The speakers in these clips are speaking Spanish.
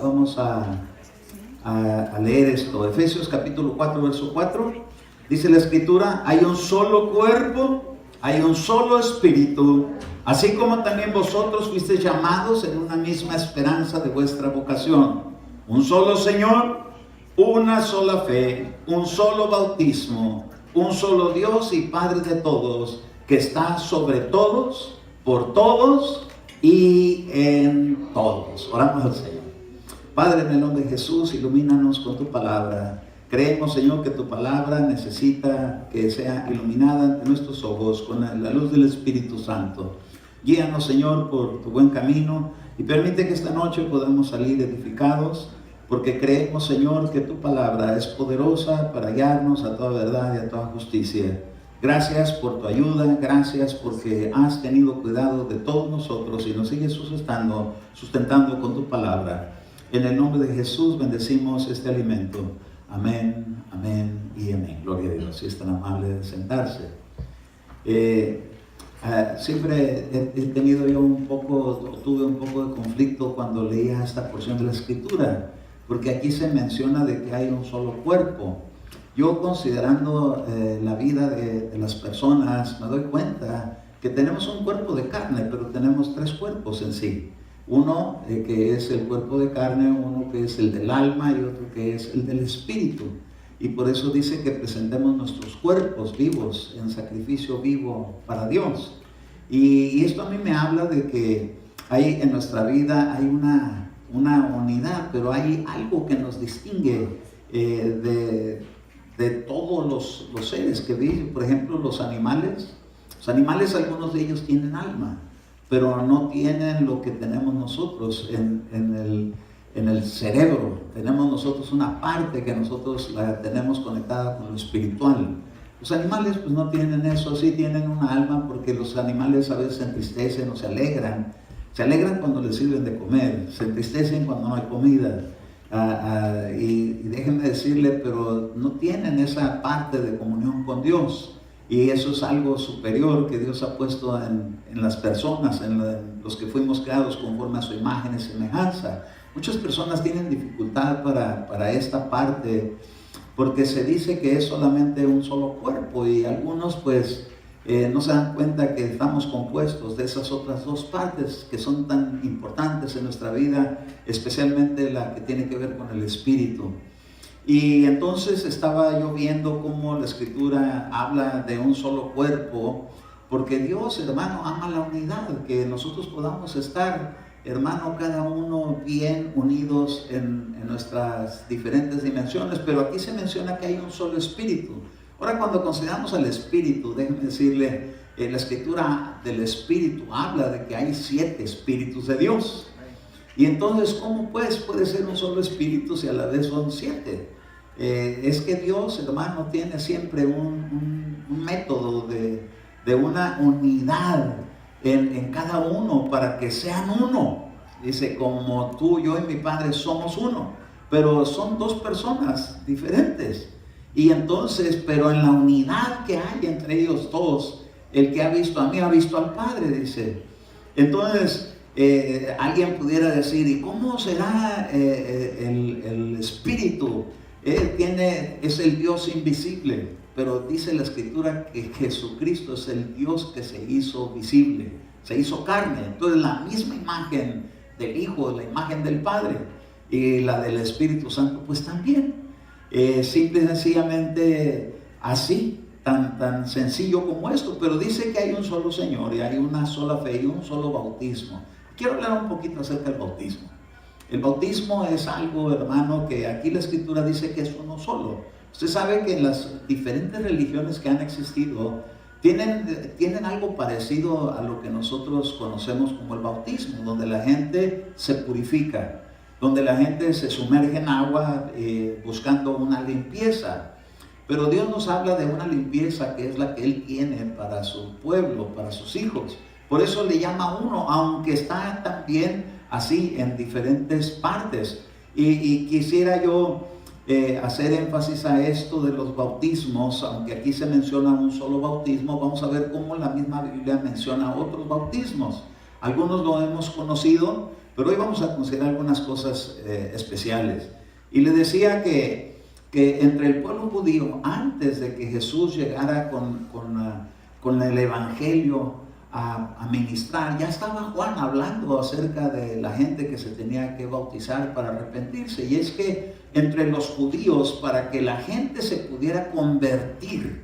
vamos a leer esto. Efesios capítulo 4, verso 4. Dice la Escritura: hay un solo cuerpo, hay un solo espíritu, así como también vosotros fuisteis llamados en una misma esperanza de vuestra vocación. Un solo Señor, una sola fe, un solo bautismo, un solo Dios y Padre de todos, que está sobre todos, por todos y en todos. Oramos al Señor. Padre, en el nombre de Jesús, ilumínanos con tu palabra. Creemos, Señor, que tu palabra necesita que sea iluminada ante nuestros ojos con la luz del Espíritu Santo. Guíanos, Señor, por tu buen camino y permite que esta noche podamos salir edificados, porque creemos, Señor, que tu palabra es poderosa para guiarnos a toda verdad y a toda justicia. Gracias por tu ayuda, gracias porque has tenido cuidado de todos nosotros y nos sigues sustentando con tu palabra. En el nombre de Jesús bendecimos este alimento. Amén, amén y amén. Gloria a Dios. Si es tan amable de sentarse. Siempre he tenido yo tuve un poco de conflicto cuando leía esta porción de la Escritura, porque aquí se menciona de que hay un solo cuerpo. Yo, considerando la vida de las personas, me doy cuenta que tenemos un cuerpo de carne, pero tenemos tres cuerpos en sí. Uno que es el cuerpo de carne, uno que es el del alma y otro que es el del espíritu. Y por eso dice que presentemos nuestros cuerpos vivos en sacrificio vivo para Dios. Y esto a mí me habla de que en nuestra vida hay una unidad, pero hay algo que nos distingue de todos los seres que viven. Por ejemplo, los animales. Los animales, algunos de ellos tienen alma, pero no tienen lo que tenemos nosotros en el cerebro. Tenemos nosotros una parte que nosotros la tenemos conectada con lo espiritual. Los animales pues no tienen eso, sí tienen una alma, porque los animales a veces se entristecen o se alegran. Se alegran cuando les sirven de comer, se entristecen cuando no hay comida. Y déjenme decirle, pero no tienen esa parte de comunión con Dios. Y eso es algo superior que Dios ha puesto en las personas, en los que fuimos creados conforme a su imagen y semejanza. Muchas personas tienen dificultad para esta parte, porque se dice que es solamente un solo cuerpo, y algunos pues no se dan cuenta que estamos compuestos de esas otras dos partes que son tan importantes en nuestra vida, especialmente la que tiene que ver con el espíritu. Y entonces estaba yo viendo cómo la Escritura habla de un solo cuerpo, porque Dios, hermano, ama la unidad, que nosotros podamos estar, hermano, cada uno bien unidos en nuestras diferentes dimensiones, pero aquí se menciona que hay un solo espíritu. Ahora, cuando consideramos al espíritu, déjenme decirle, la Escritura del espíritu habla de que hay 7 espíritus de Dios. Y entonces, ¿cómo pues puede ser un solo espíritu si a la vez son 7? Es que Dios, hermano, tiene siempre un método de una unidad en cada uno para que sean uno. Dice, como tú, yo y mi Padre somos uno, pero son dos personas diferentes. Y entonces, pero en la unidad que hay entre ellos dos, el que ha visto a mí ha visto al Padre, dice. Entonces, alguien pudiera decir, ¿y cómo será el Espíritu? Es el Dios invisible, pero dice la Escritura que Jesucristo es el Dios que se hizo visible, se hizo carne. Entonces la misma imagen del Hijo, la imagen del Padre y la del Espíritu Santo, pues también, simple y sencillamente así, tan sencillo como esto. Pero dice que hay un solo Señor y hay una sola fe y un solo bautismo. Quiero hablar un poquito acerca del bautismo. El bautismo es algo, hermano, que aquí la Escritura dice que es uno solo. Usted sabe que las diferentes religiones que han existido tienen algo parecido a lo que nosotros conocemos como el bautismo, donde la gente se purifica, donde la gente se sumerge en agua buscando una limpieza. Pero Dios nos habla de una limpieza que es la que Él tiene para su pueblo, para sus hijos. Por eso le llama uno, aunque está también así en diferentes partes. Y quisiera yo hacer énfasis a esto de los bautismos. Aunque aquí se menciona un solo bautismo, vamos a ver cómo la misma Biblia menciona otros bautismos. Algunos lo hemos conocido, pero hoy vamos a considerar algunas cosas especiales. Y le decía que entre el pueblo judío, antes de que Jesús llegara con el Evangelio a ministrar, ya estaba Juan hablando acerca de la gente que se tenía que bautizar para arrepentirse. Y es que entre los judíos, para que la gente se pudiera convertir,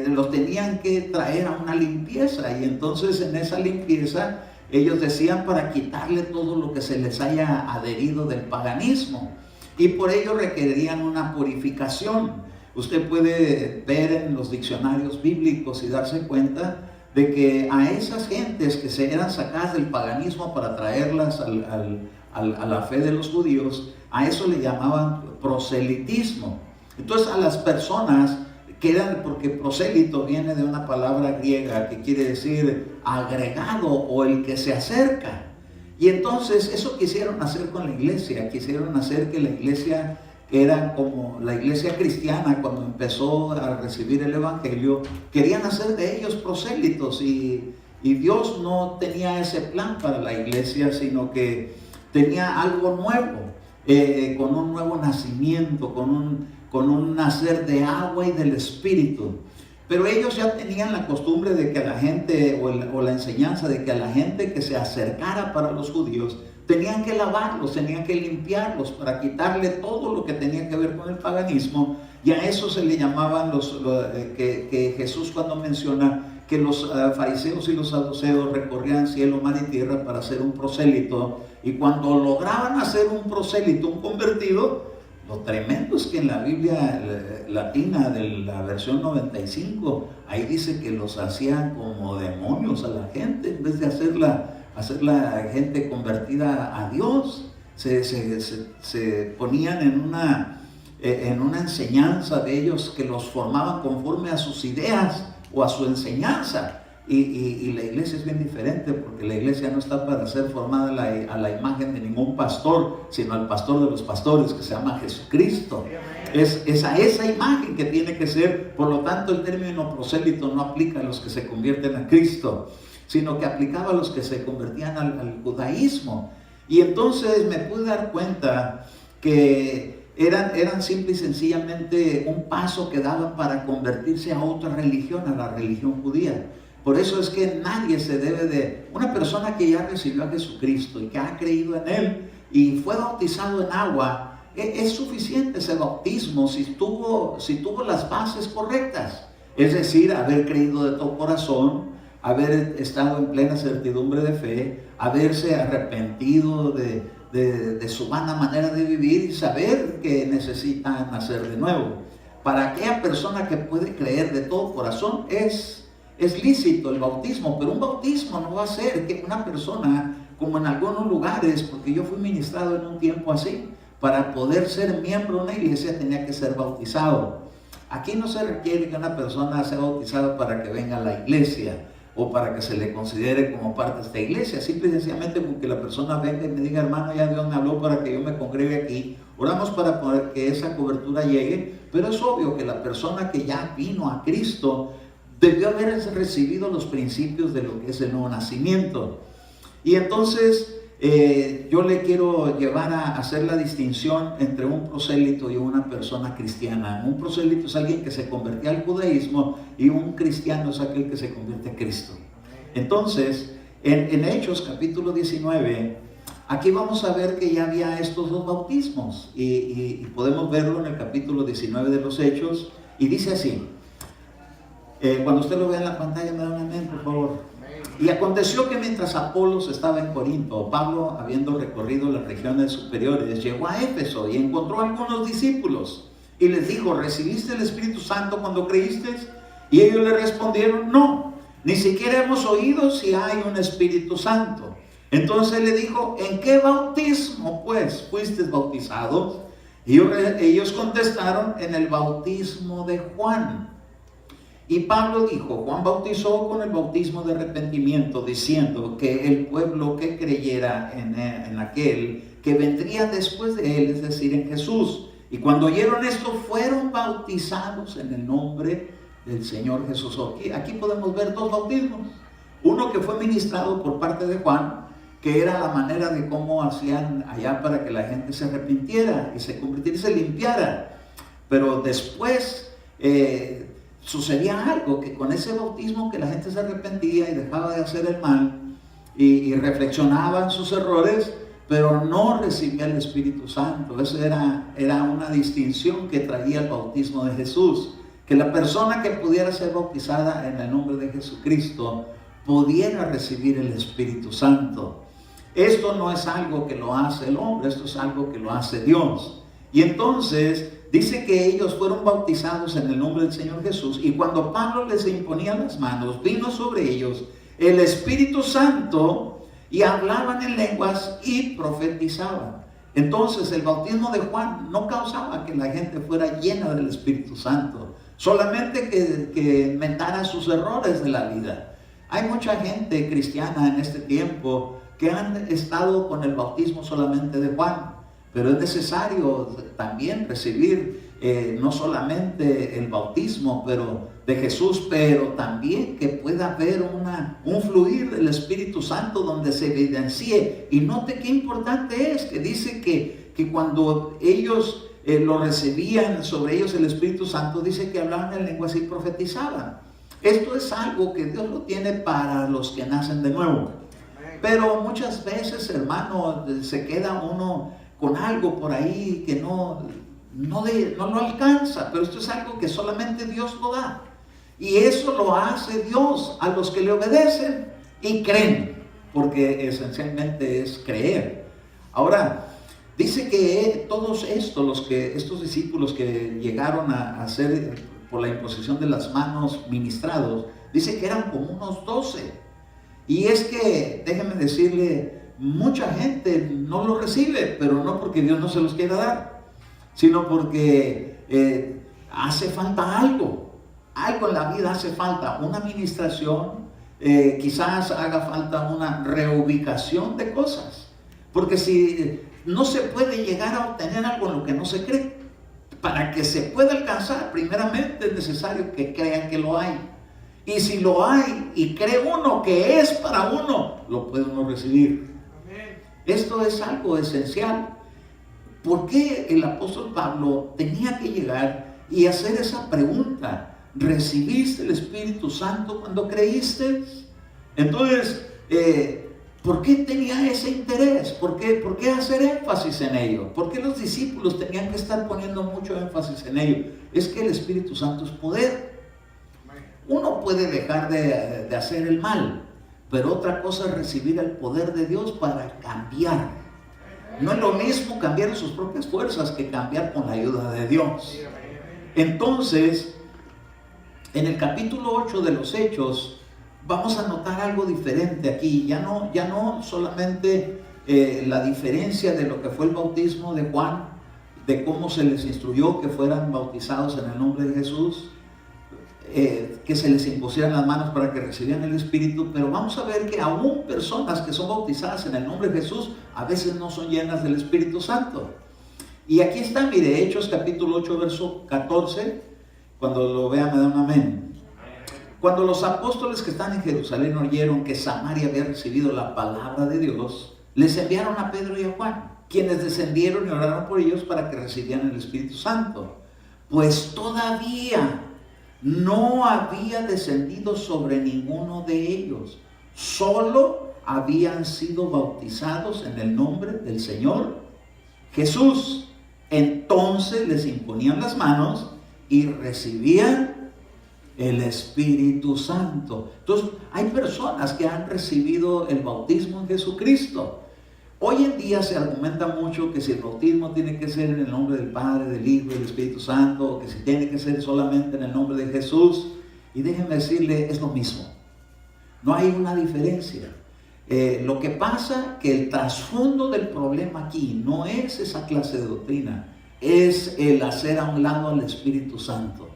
los tenían que traer a una limpieza, y entonces en esa limpieza ellos decían para quitarle todo lo que se les haya adherido del paganismo, y por ello requerían una purificación. Usted puede ver en los diccionarios bíblicos y darse cuenta de que a esas gentes que se eran sacadas del paganismo para traerlas a la fe de los judíos, a eso le llamaban proselitismo. Entonces a las personas que eran, porque prosélito viene de una palabra griega que quiere decir agregado o el que se acerca. Y entonces eso quisieron hacer con la iglesia, quisieron hacer que la iglesia era como la iglesia cristiana cuando empezó a recibir el Evangelio, querían hacer de ellos prosélitos, y Dios no tenía ese plan para la iglesia, sino que tenía algo nuevo, con un nuevo nacimiento, con un nacer de agua y del Espíritu. Pero ellos ya tenían la costumbre de que a la gente, o la enseñanza de que a la gente que se acercara para los judíos, tenían que lavarlos, tenían que limpiarlos para quitarle todo lo que tenía que ver con el paganismo. Y a eso se le llamaban que Jesús, cuando menciona que los fariseos y los saduceos recorrían cielo, mar y tierra para hacer un prosélito, y cuando lograban hacer un prosélito, un convertido, lo tremendo es que en la Biblia latina de la versión 95, ahí dice que los hacían como demonios a la gente, en vez de hacer la gente convertida a Dios. Se ponían en una enseñanza de ellos que los formaban conforme a sus ideas o a su enseñanza. Y la iglesia es bien diferente, porque la iglesia no está para ser formada a la imagen de ningún pastor, sino al pastor de los pastores, que se llama Jesucristo. Es a esa imagen que tiene que ser. Por lo tanto, el término prosélito no aplica a los que se convierten a Cristo, sino que aplicaba a los que se convertían al judaísmo. Y entonces me pude dar cuenta que eran simple y sencillamente un paso que daban para convertirse a otra religión, a la religión judía. Por eso es que nadie se debe una persona que ya recibió a Jesucristo y que ha creído en Él y fue bautizado en agua, es suficiente ese bautismo si tuvo las bases correctas. Es decir, haber creído de todo corazón, haber estado en plena certidumbre de fe, haberse arrepentido de su vana manera de vivir y saber que necesita nacer de nuevo. Para aquella persona que puede creer de todo corazón es lícito el bautismo, pero un bautismo no va a ser que una persona, como en algunos lugares, porque yo fui ministrado en un tiempo así, para poder ser miembro de una iglesia tenía que ser bautizado. Aquí no se requiere que una persona sea bautizada para que venga a la iglesia o para que se le considere como parte de esta iglesia. Simple y sencillamente porque la persona venga y me diga: hermano, ya Dios me habló para que yo me congregue aquí, oramos para poder que esa cobertura llegue. Pero es obvio que la persona que ya vino a Cristo debió haber recibido los principios de lo que es el nuevo nacimiento. Y entonces yo le quiero llevar a hacer la distinción entre un prosélito y una persona cristiana. Un prosélito es alguien que se convertía al judaísmo, y un cristiano es aquel que se convierte a Cristo. Entonces, en Hechos capítulo 19, aquí vamos a ver que ya había estos dos bautismos, y podemos verlo en el capítulo 19 de los Hechos, y dice así. Cuando usted lo vea en la pantalla, me da un amén, por favor. Y aconteció que mientras Apolos estaba en Corinto, Pablo, habiendo recorrido las regiones superiores, llegó a Éfeso y encontró a algunos discípulos y les dijo: ¿recibiste el Espíritu Santo cuando creíste? Y ellos le respondieron: no, ni siquiera hemos oído si hay un Espíritu Santo. Entonces le dijo: ¿en qué bautismo pues fuiste bautizados? Y ellos contestaron: en el bautismo de Juan. Y Pablo dijo: Juan bautizó con el bautismo de arrepentimiento, diciendo que el pueblo que creyera en aquel que vendría después de él, es decir, en Jesús. Y cuando oyeron esto, fueron bautizados en el nombre del Señor Jesús. Aquí podemos ver dos bautismos. Uno que fue ministrado por parte de Juan, que era la manera de cómo hacían allá para que la gente se arrepintiera y se convirtiera y se limpiara. Pero después sucedía algo, que con ese bautismo que la gente se arrepentía y dejaba de hacer el mal y reflexionaba en sus errores, pero no recibía el Espíritu Santo. Esa era una distinción que traía el bautismo de Jesús, que la persona que pudiera ser bautizada en el nombre de Jesucristo pudiera recibir el Espíritu Santo. Esto no es algo que lo hace el hombre, esto es algo que lo hace Dios. Y entonces dice que ellos fueron bautizados en el nombre del Señor Jesús, y cuando Pablo les imponía las manos, vino sobre ellos el Espíritu Santo, y hablaban en lenguas y profetizaban. Entonces el bautismo de Juan no causaba que la gente fuera llena del Espíritu Santo, solamente que inventara sus errores de la vida. Hay mucha gente cristiana en este tiempo que han estado con el bautismo solamente de Juan, pero es necesario también recibir no solamente el bautismo de Jesús, pero también que pueda haber un fluir del Espíritu Santo donde se evidencie. Y note qué importante es, que dice que cuando ellos lo recibían sobre ellos el Espíritu Santo, dice que hablaban en lenguas y profetizaban. Esto es algo que Dios lo tiene para los que nacen de nuevo. Pero muchas veces, hermano, se queda uno con algo por ahí que no lo alcanza, pero esto es algo que solamente Dios lo da. Y eso lo hace Dios a los que le obedecen y creen, porque esencialmente es creer. Ahora, dice que todos estos discípulos que llegaron a ser por la imposición de las manos ministrados, dice que eran como unos 12. Y es que, déjenme decirle, mucha gente no lo recibe, pero no porque Dios no se los quiera dar, sino porque hace falta algo en la vida, hace falta una administración, quizás haga falta una reubicación de cosas, porque si no se puede llegar a obtener algo en lo que no se cree, para que se pueda alcanzar, primeramente es necesario que crean que lo hay. Y si lo hay y cree uno que es para uno, lo puede uno recibir. Esto es algo esencial. ¿Por qué el apóstol Pablo tenía que llegar y hacer esa pregunta? ¿Recibiste el Espíritu Santo cuando creíste? Entonces, ¿por qué tenía ese interés? ¿Por qué hacer énfasis en ello? ¿Por qué los discípulos tenían que estar poniendo mucho énfasis en ello? Es que el Espíritu Santo es poder. Uno puede dejar de hacer el mal, pero otra cosa es recibir el poder de Dios para cambiar. No es lo mismo cambiar en sus propias fuerzas que cambiar con la ayuda de Dios. Entonces, en el capítulo 8 de los Hechos, vamos a notar algo diferente aquí. Ya no solamente la diferencia de lo que fue el bautismo de Juan, de cómo se les instruyó que fueran bautizados en el nombre de Jesús, que se les impusieran las manos para que recibieran el Espíritu, pero vamos a ver que aún personas que son bautizadas en el nombre de Jesús a veces no son llenas del Espíritu Santo. Y aquí está, mire, Hechos capítulo 8 verso 14, cuando lo vean me dan un amén. Cuando los apóstoles que están en Jerusalén oyeron que Samaria había recibido la palabra de Dios, les enviaron a Pedro y a Juan, quienes descendieron y oraron por ellos para que recibieran el Espíritu Santo, pues todavía no había descendido sobre ninguno de ellos, solo habían sido bautizados en el nombre del Señor Jesús. Entonces les imponían las manos y recibían el Espíritu Santo. Entonces hay personas que han recibido el bautismo en Jesucristo. Hoy en día se argumenta mucho que si el bautismo tiene que ser en el nombre del Padre, del Hijo y del Espíritu Santo, o que si tiene que ser solamente en el nombre de Jesús. Y déjenme decirle, es lo mismo. No hay una diferencia. Lo que pasa que el trasfondo del problema aquí no es esa clase de doctrina, es el hacer a un lado al Espíritu Santo.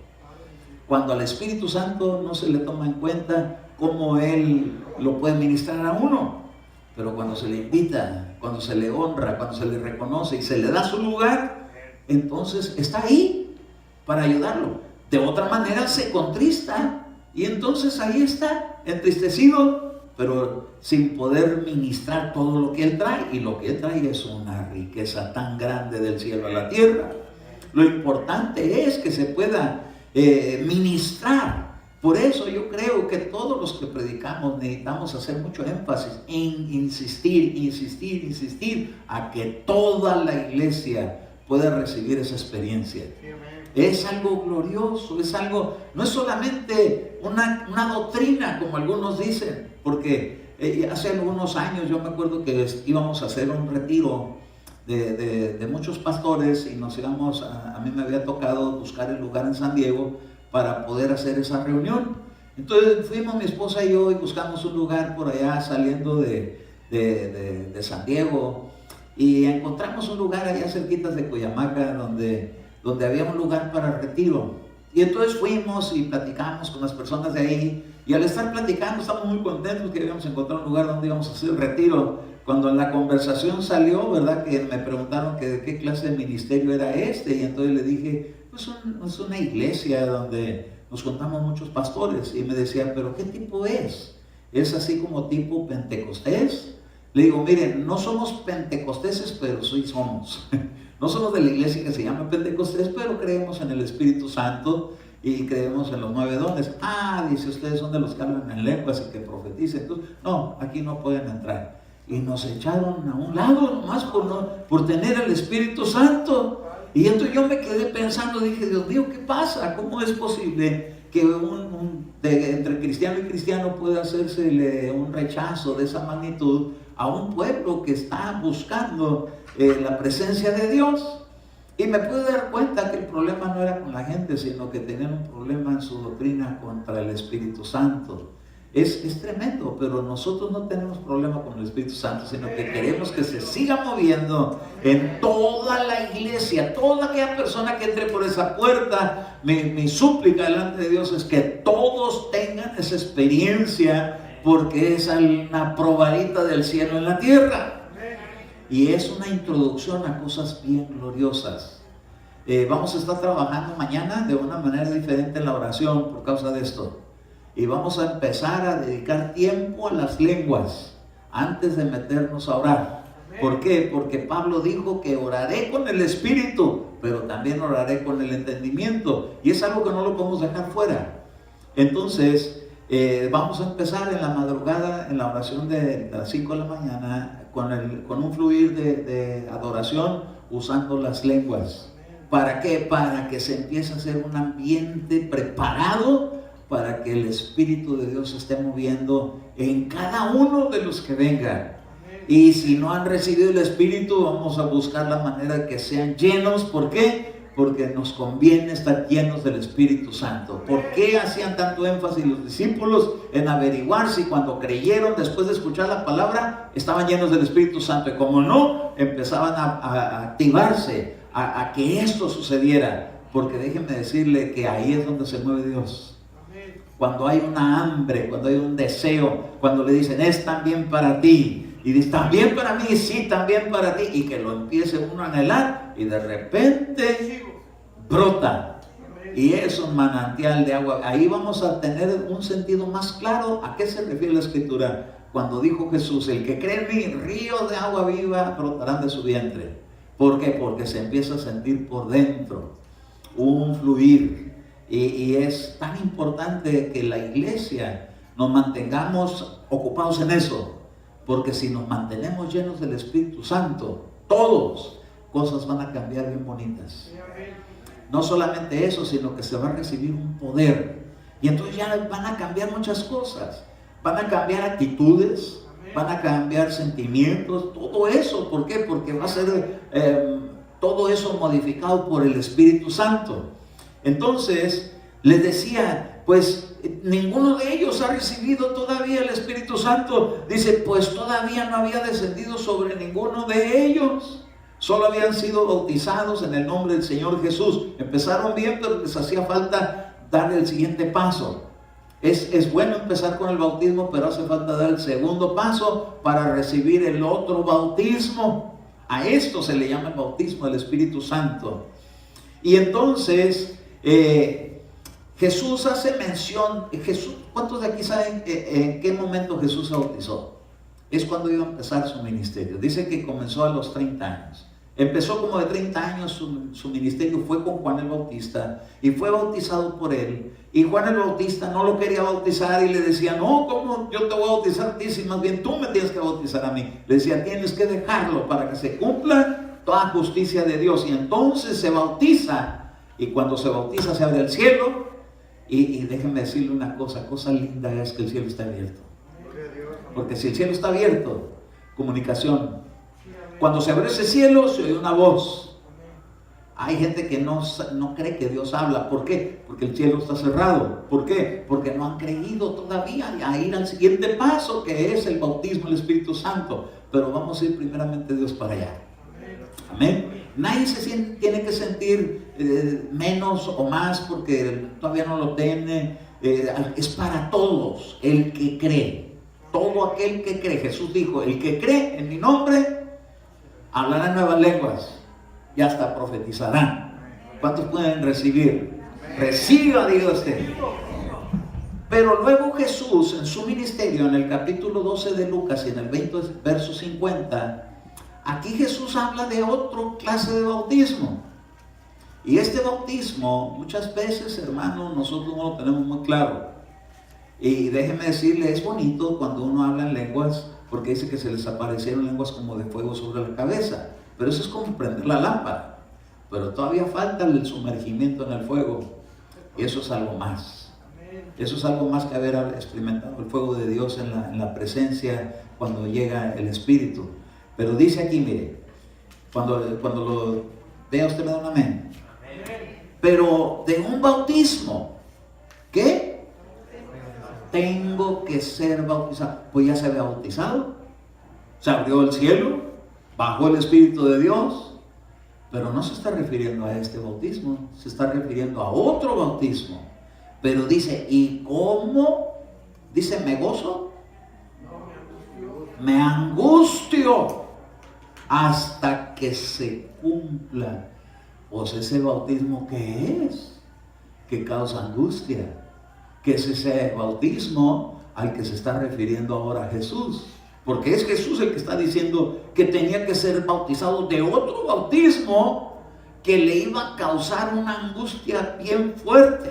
Cuando al Espíritu Santo no se le toma en cuenta cómo Él lo puede ministrar a uno. Pero cuando se le invita, cuando se le honra, cuando se le reconoce y se le da su lugar, entonces está ahí para ayudarlo. De otra manera se contrista y entonces ahí está, entristecido pero sin poder ministrar todo lo que Él trae. Y lo que Él trae es una riqueza tan grande del cielo a la tierra. Lo importante es que se pueda ministrar. Por eso yo creo que todos los que predicamos necesitamos hacer mucho énfasis en insistir a que toda la iglesia pueda recibir esa experiencia. Es algo glorioso, es algo, no es solamente una doctrina como algunos dicen, porque hace algunos años yo me acuerdo que íbamos a hacer un retiro de muchos pastores y nos íbamos, a mí me había tocado buscar el lugar en San Diego para poder hacer esa reunión. Entonces fuimos mi esposa y yo y buscamos un lugar por allá saliendo de San Diego, y encontramos un lugar allá cerquitas de Cuyamaca donde había un lugar para retiro. Y entonces fuimos y platicamos con las personas de ahí, y al estar platicando estamos muy contentos que habíamos encontrado un lugar donde íbamos a hacer el retiro. Cuando en la conversación salió, ¿verdad?, que me preguntaron que de qué clase de ministerio era y entonces le dije, pues es una iglesia donde nos juntamos muchos pastores. Y me decía, ¿pero qué tipo es? ¿Es así como tipo pentecostés? Le digo, miren, no somos pentecosteses, pero sí somos. No somos de la iglesia que se llama Pentecostés, pero creemos en el Espíritu Santo y creemos en los 9 dones. Dice, ustedes son de los que hablan en lenguas y que profetizan. Entonces, no, aquí no pueden entrar. Y nos echaron a un lado nomás por tener el Espíritu Santo. Y entonces yo me quedé pensando, dije, Dios mío, ¿qué pasa? ¿Cómo es posible que entre cristiano y cristiano pueda hacérsele un rechazo de esa magnitud a un pueblo que está buscando la presencia de Dios? Y me pude dar cuenta que el problema no era con la gente, sino que tenían un problema en su doctrina contra el Espíritu Santo. Es tremendo, pero nosotros no tenemos problema con el Espíritu Santo, sino que queremos que se siga moviendo en toda la iglesia. Toda aquella persona que entre por esa puerta, mi súplica delante de Dios es que todos tengan esa experiencia, porque es una probadita del cielo en la tierra. Y es una introducción a cosas bien gloriosas. Vamos a estar trabajando mañana de una manera diferente en la oración por causa de esto. Y vamos a empezar a dedicar tiempo a las lenguas antes de meternos a orar. ¿Por qué? Porque Pablo dijo que oraré con el Espíritu, pero también oraré con el entendimiento. Y es algo que no lo podemos dejar fuera. Entonces, vamos a empezar en la madrugada, en la oración de las 5 de la mañana, con un fluir de adoración usando las lenguas. ¿Para qué? Para que se empiece a hacer un ambiente preparado para que el Espíritu de Dios se esté moviendo en cada uno de los que vengan. Y si no han recibido el Espíritu, vamos a buscar la manera de que sean llenos. ¿Por qué? Porque nos conviene estar llenos del Espíritu Santo. ¿Por qué hacían tanto énfasis los discípulos en averiguar si cuando creyeron, después de escuchar la palabra, estaban llenos del Espíritu Santo? Y como no, empezaban a activarse, a que esto sucediera. Porque déjenme decirle que ahí es donde se mueve Dios. Cuando hay una hambre, cuando hay un deseo, cuando le dicen, es también para ti, y dice, también para mí, sí, también para ti, y que lo empiece uno a anhelar, y de repente brota, y es un manantial de agua. Ahí vamos a tener un sentido más claro a qué se refiere la Escritura, cuando dijo Jesús, el que cree en mí, ríos de agua viva brotarán de su vientre. ¿Por qué? Porque se empieza a sentir por dentro un fluir. Y es tan importante que la iglesia nos mantengamos ocupados en eso, porque si nos mantenemos llenos del Espíritu Santo, todos, cosas van a cambiar bien bonitas. No solamente eso, sino que se va a recibir un poder, y entonces ya van a cambiar muchas cosas, van a cambiar actitudes, van a cambiar sentimientos, todo eso. ¿Por qué? Porque va a ser todo eso modificado por el Espíritu Santo. Entonces, les decía, pues ninguno de ellos ha recibido todavía el Espíritu Santo. Dice, pues todavía no había descendido sobre ninguno de ellos. Solo habían sido bautizados en el nombre del Señor Jesús. Empezaron bien, pero les hacía falta dar el siguiente paso. Es bueno empezar con el bautismo, pero hace falta dar el segundo paso para recibir el otro bautismo. A esto se le llama el bautismo del Espíritu Santo. Y entonces Jesús hace mención, ¿Cuántos de aquí saben en qué momento Jesús se bautizó? Es cuando iba a empezar su ministerio. Dice que comenzó a los 30 años. Empezó como de 30 años su ministerio, fue con Juan el Bautista y fue bautizado por él. Y Juan el Bautista no lo quería bautizar y le decía, no, ¿cómo yo te voy a bautizar a ti? Si más bien tú me tienes que bautizar a mí. Le decía, tienes que dejarlo para que se cumpla toda justicia de Dios. Y entonces se bautiza, y cuando se bautiza se abre el cielo. Y déjenme decirle una cosa linda es que el cielo está abierto. Porque si el cielo está abierto, comunicación. Cuando se abre ese cielo, se oye una voz. Hay gente que no cree que Dios habla. ¿Por qué? Porque el cielo está cerrado. ¿Por qué? Porque no han creído todavía a ir al siguiente paso, que es el bautismo del Espíritu Santo. Pero vamos a ir primeramente Dios para allá. Amén. Nadie tiene que sentir menos o más porque todavía no lo tiene. Es para todos el que cree. Todo aquel que cree. Jesús dijo, el que cree en mi nombre hablará nuevas lenguas y hasta profetizarán. ¿Cuántos pueden recibir? Reciba, diga usted. Pero luego Jesús en su ministerio, en el capítulo 12 de Lucas y en el verso 50, aquí Jesús habla de otra clase de bautismo. Y este bautismo, muchas veces, hermanos, nosotros no lo tenemos muy claro. Y déjeme decirle, es bonito cuando uno habla en lenguas, porque dice que se les aparecieron lenguas como de fuego sobre la cabeza. Pero eso es como prender la lámpara. Pero todavía falta el sumergimiento en el fuego. Y eso es algo más. Eso es algo más que haber experimentado el fuego de Dios en la presencia cuando llega el Espíritu. Pero dice aquí, mire, cuando lo vea usted me da un amén. Pero de un bautismo, ¿qué? Tengo que ser bautizado. Pues ya se había bautizado, se abrió el cielo, bajó el Espíritu de Dios, pero no se está refiriendo a este bautismo, se está refiriendo a otro bautismo. Pero dice, ¿y cómo? Dice, ¿me gozo? Me angustio hasta que se cumpla. Pues ese bautismo, ¿qué es? Que causa angustia. Que es ese bautismo al que se está refiriendo ahora Jesús. Porque es Jesús el que está diciendo que tenía que ser bautizado de otro bautismo que le iba a causar una angustia bien fuerte.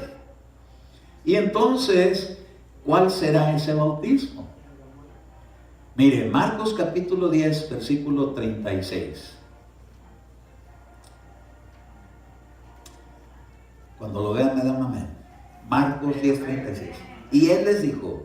Y entonces, ¿cuál será ese bautismo? Mire, Marcos capítulo 10, versículo 36. Cuando lo vean me dan un amén. Marcos 10, 36. Y él les dijo,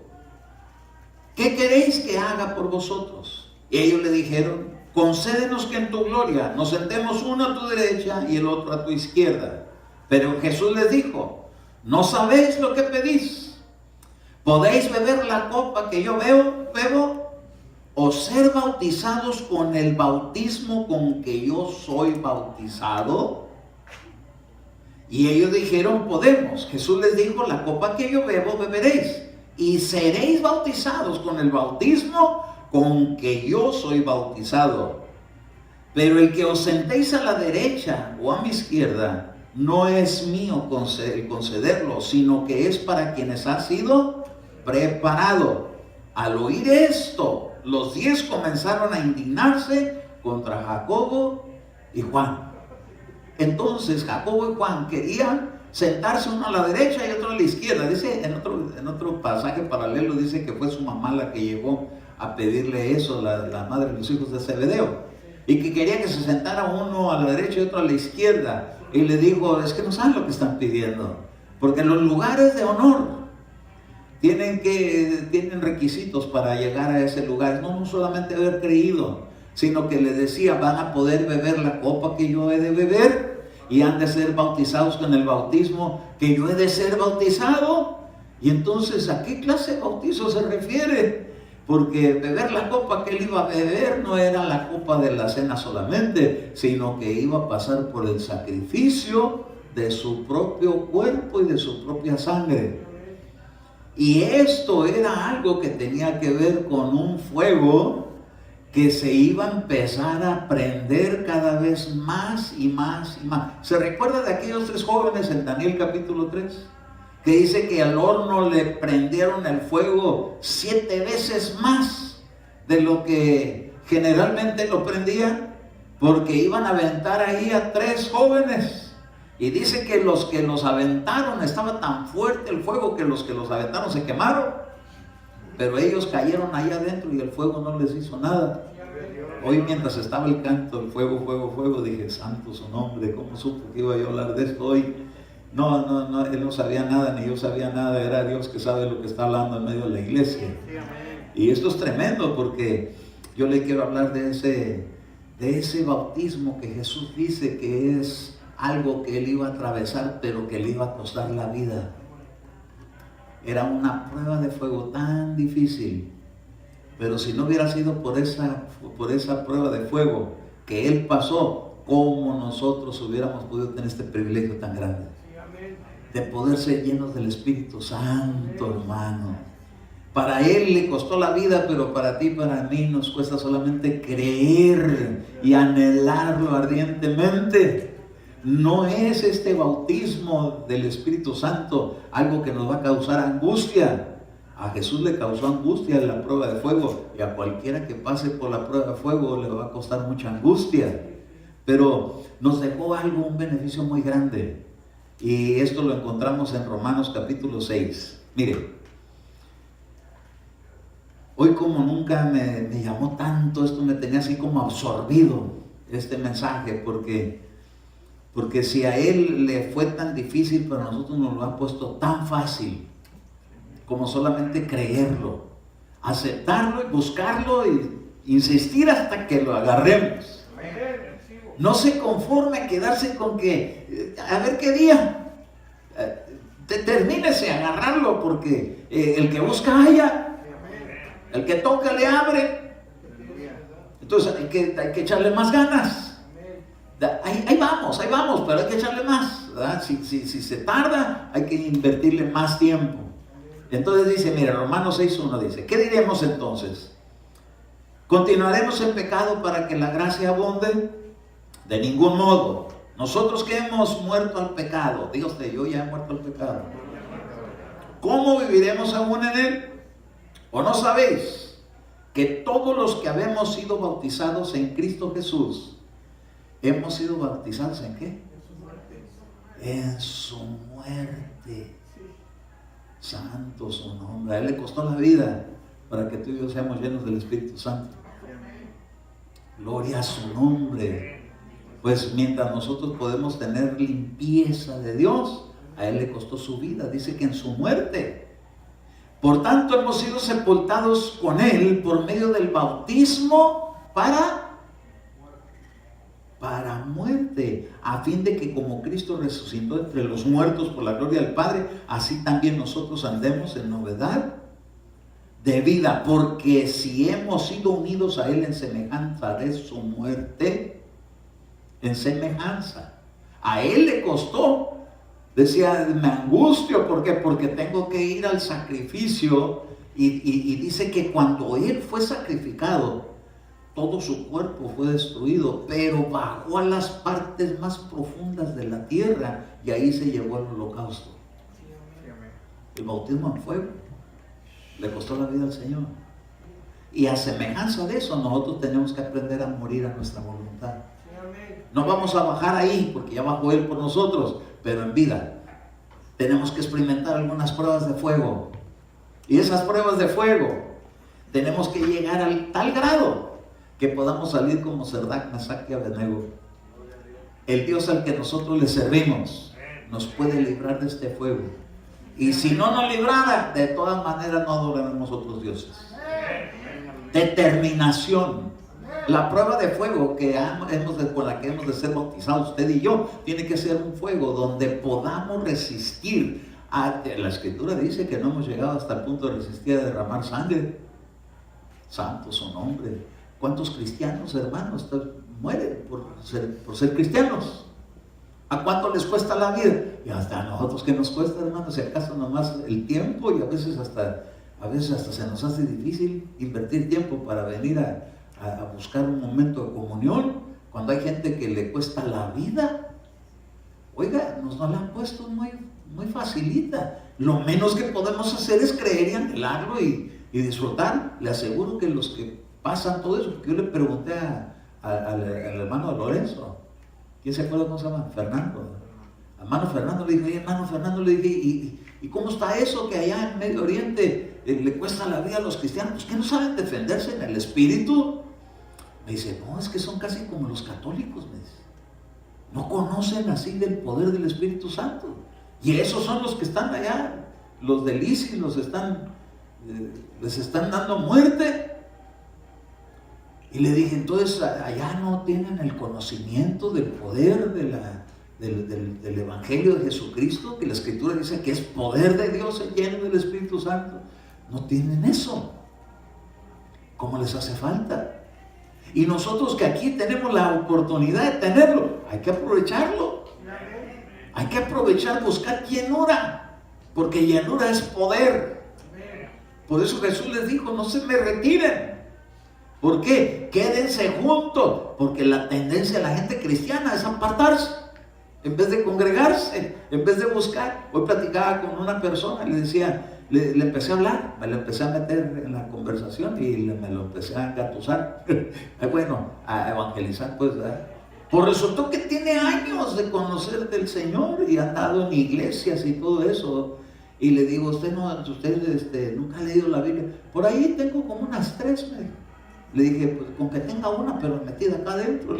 ¿qué queréis que haga por vosotros? Y ellos le dijeron, concédenos que en tu gloria nos sentemos uno a tu derecha y el otro a tu izquierda. Pero Jesús les dijo, ¿no sabéis lo que pedís? ¿Podéis beber la copa que yo bebo? ¿O ser bautizados con el bautismo con que yo soy bautizado? Y ellos dijeron, podemos. Jesús les dijo, la copa que yo bebo, beberéis. Y seréis bautizados con el bautismo con que yo soy bautizado. Pero el que os sentéis a la derecha o a mi izquierda, no es mío concederlo, sino que es para quienes ha sido preparado. Al oír esto, los 10 comenzaron a indignarse contra Jacobo y Juan. Entonces Jacobo y Juan querían sentarse uno a la derecha y otro a la izquierda. Dice en otro pasaje paralelo, dice que fue su mamá la que llegó a pedirle eso, la madre de los hijos de Zebedeo, y que quería que se sentara uno a la derecha y otro a la izquierda. Y le dijo, es que no saben lo que están pidiendo, porque en los lugares de honor tienen requisitos para llegar a ese lugar. No solamente haber creído, sino que les decía, van a poder beber la copa que yo he de beber y han de ser bautizados con el bautismo que yo he de ser bautizado. Y entonces, ¿a qué clase de bautizo se refiere? Porque beber la copa que él iba a beber no era la copa de la cena solamente, sino que iba a pasar por el sacrificio de su propio cuerpo y de su propia sangre. Y esto era algo que tenía que ver con un fuego que se iba a empezar a prender cada vez más y más y más. ¿Se recuerda de aquellos 3 jóvenes en Daniel capítulo 3? que dice que al horno le prendieron el fuego 7 veces más de lo que generalmente lo prendían, porque iban a aventar ahí a 3 jóvenes. Y dice que los aventaron, estaba tan fuerte el fuego que los aventaron se quemaron, pero ellos cayeron ahí adentro y el fuego no les hizo nada. Hoy, mientras estaba el canto, el fuego, fuego, fuego, dije, santo su nombre, ¿cómo supo que iba yo a hablar de esto hoy? No, él no sabía nada, ni yo sabía nada, era Dios que sabe lo que está hablando en medio de la iglesia. Y esto es tremendo, porque yo le quiero hablar de ese bautismo que Jesús dice que es algo que él iba a atravesar, pero que le iba a costar la vida. Era una prueba de fuego tan difícil, pero si no hubiera sido por esa prueba de fuego que él pasó, ¿cómo nosotros hubiéramos podido tener este privilegio tan grande? De poder ser llenos del Espíritu Santo, hermano. Para él le costó la vida, pero para ti y para mí nos cuesta solamente creer y anhelarlo ardientemente. No es este bautismo del Espíritu Santo algo que nos va a causar angustia. A Jesús le causó angustia la prueba de fuego, y a cualquiera que pase por la prueba de fuego le va a costar mucha angustia. Pero nos dejó algo, un beneficio muy grande. Y esto lo encontramos en Romanos capítulo 6. Mire, hoy como nunca me llamó tanto esto, me tenía así como absorbido este mensaje, porque si a él le fue tan difícil, pero a nosotros nos lo ha puesto tan fácil como solamente creerlo, aceptarlo y buscarlo y insistir hasta que lo agarremos. No se conforme a quedarse con que, a ver qué día, termínese a agarrarlo, porque el que busca halla, el que toca le abre. Entonces hay que echarle más ganas. Ahí vamos, pero hay que echarle más, ¿verdad? Si se tarda, hay que invertirle más tiempo. Entonces dice, mira, Romanos 6:1 dice, ¿qué diremos entonces? ¿Continuaremos en pecado para que la gracia abunde? De ningún modo. Nosotros que hemos muerto al pecado, diga usted, yo ya he muerto al pecado, ¿cómo viviremos aún en él? ¿O no sabéis que todos los que habemos sido bautizados en Cristo Jesús, hemos sido bautizados en qué? En su muerte. Santo su nombre. A él le costó la vida para que tú y yo seamos llenos del Espíritu Santo. Gloria a su nombre. Pues mientras nosotros podemos tener limpieza de Dios, a él le costó su vida. Dice que en su muerte. Por tanto hemos sido sepultados con él por medio del bautismo para muerte, a fin de que como Cristo resucitó entre los muertos por la gloria del Padre, así también nosotros andemos en novedad de vida, porque si hemos sido unidos a él en semejanza de su muerte, en semejanza, a él le costó, decía, me angustio, ¿por qué? Porque tengo que ir al sacrificio, y dice que cuando él fue sacrificado, todo su cuerpo fue destruido, pero bajó a las partes más profundas de la tierra y ahí se llevó el holocausto. El bautismo en fuego le costó la vida al Señor. Y a semejanza de eso, nosotros tenemos que aprender a morir a nuestra voluntad. No vamos a bajar ahí, porque ya bajó Él por nosotros, pero en vida tenemos que experimentar algunas pruebas de fuego. Y esas pruebas de fuego tenemos que llegar al tal grado que podamos salir como Sadrach, Mesach y Abednego. El Dios al que nosotros le servimos nos puede librar de este fuego. Y si no nos librara, de todas maneras no adoraremos otros dioses. Determinación. La prueba de fuego con la que hemos de ser bautizados usted y yo, tiene que ser un fuego donde podamos resistir. La Escritura dice que no hemos llegado hasta el punto de resistir a derramar sangre. Santo su nombre. ¿Cuántos cristianos, hermanos, mueren por ser cristianos? ¿A cuánto les cuesta la vida? Y hasta a nosotros que nos cuesta, hermanos, si acaso nomás el tiempo, y a veces hasta se nos hace difícil invertir tiempo para venir a buscar un momento de comunión, cuando hay gente que le cuesta la vida. Oiga, nos la han puesto muy facilita. Lo menos que podemos hacer es creer y anhelarlo y disfrutar. Le aseguro que los que pasan todo eso, porque yo le pregunté al hermano Lorenzo, ¿quién se acuerda cómo se llama? Fernando. Hermano Fernando le dije, hermano Fernando, le dije, ¿y cómo está eso que allá en Medio Oriente le cuesta la vida a los cristianos? Pues que no saben defenderse en el espíritu. Me dice, no, es que son casi como los católicos, me dice. No conocen así del poder del Espíritu Santo. Y esos son los que están allá, los del ISIS, les están dando muerte. Y le dije, entonces allá no tienen el conocimiento del poder del Evangelio de Jesucristo, que la Escritura dice que es poder de Dios lleno del Espíritu Santo. No tienen eso. ¿Cómo les hace falta? Y nosotros que aquí tenemos la oportunidad de tenerlo, hay que aprovecharlo. Hay que aprovechar, buscar llenura, porque llenura es poder. Por eso Jesús les dijo, no se me retiren. ¿Por qué? Quédense juntos, porque la tendencia de la gente cristiana es apartarse, en vez de congregarse, en vez de buscar. Hoy platicaba con una persona y le decía, le empecé a hablar, me lo empecé a meter en la conversación y me lo empecé a engatusar. Bueno, a evangelizar, pues, ¿verdad? Pues resultó que tiene años de conocer del Señor y ha andado en iglesias y todo eso. Y le digo, usted nunca ha leído la Biblia. Por ahí tengo como unas 3, me dijo. Le dije, pues con que tenga una, pero metida acá adentro.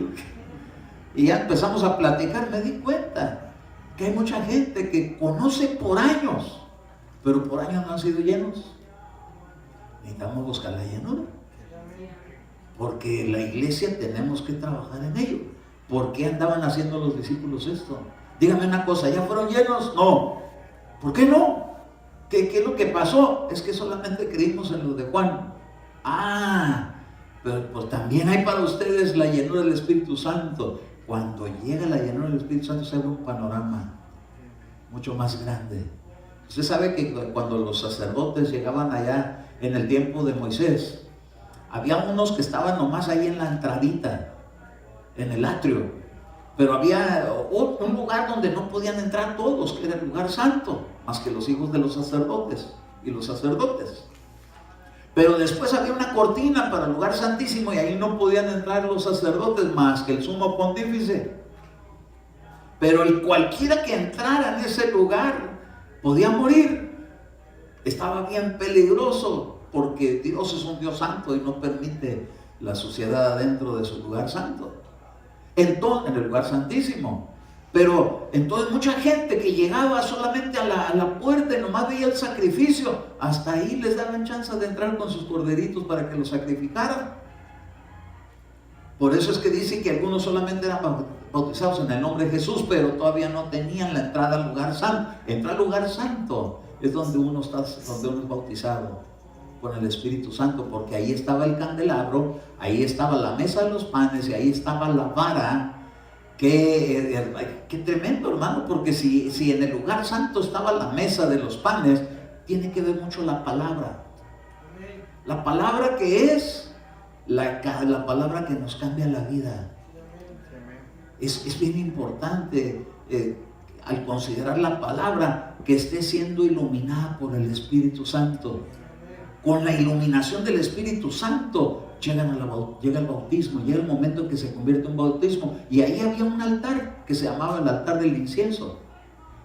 Y ya empezamos a platicar, me di cuenta que hay mucha gente que conoce por años, pero por años no han sido llenos. Necesitamos buscar la llenura, porque la iglesia tenemos que trabajar en ello. ¿Por qué andaban haciendo los discípulos esto? Dígame una cosa, ¿ya fueron llenos? No. ¿Por qué no? ¿Qué es lo que pasó? Es que solamente creímos en lo de Juan. Pero pues también hay para ustedes la llenura del Espíritu Santo. Cuando llega la llenura del Espíritu Santo se abre un panorama mucho más grande. Usted sabe que cuando los sacerdotes llegaban allá en el tiempo de Moisés, había unos que estaban nomás ahí en la entradita, en el atrio, pero había un lugar donde no podían entrar todos, que era el lugar santo, más que los hijos de los sacerdotes y los sacerdotes. Pero después había una cortina para el lugar santísimo y ahí no podían entrar los sacerdotes más que el sumo pontífice. Pero cualquiera que entrara en ese lugar podía morir. Estaba bien peligroso, porque Dios es un Dios santo y no permite la suciedad adentro de su lugar santo. Entonces, en el lugar santísimo. Pero entonces mucha gente que llegaba solamente a la puerta y nomás veía el sacrificio, hasta ahí les daban chance de entrar con sus corderitos para que los sacrificaran. Por eso es que dice que algunos solamente eran bautizados en el nombre de Jesús, pero todavía no tenían la entrada al lugar santo. Entrar al lugar santo es donde uno es bautizado con el Espíritu Santo, porque ahí estaba el candelabro, ahí estaba la mesa de los panes y ahí estaba la vara. Qué tremendo, hermano, porque si en el lugar santo estaba la mesa de los panes, tiene que ver mucho la palabra. La palabra que es la palabra que nos cambia la vida. Es bien importante al considerar la palabra que esté siendo iluminada por el Espíritu Santo. Con la iluminación del Espíritu Santo llega el bautismo, llega el momento en que se convierte en bautismo, y ahí había un altar que se llamaba el altar del incienso,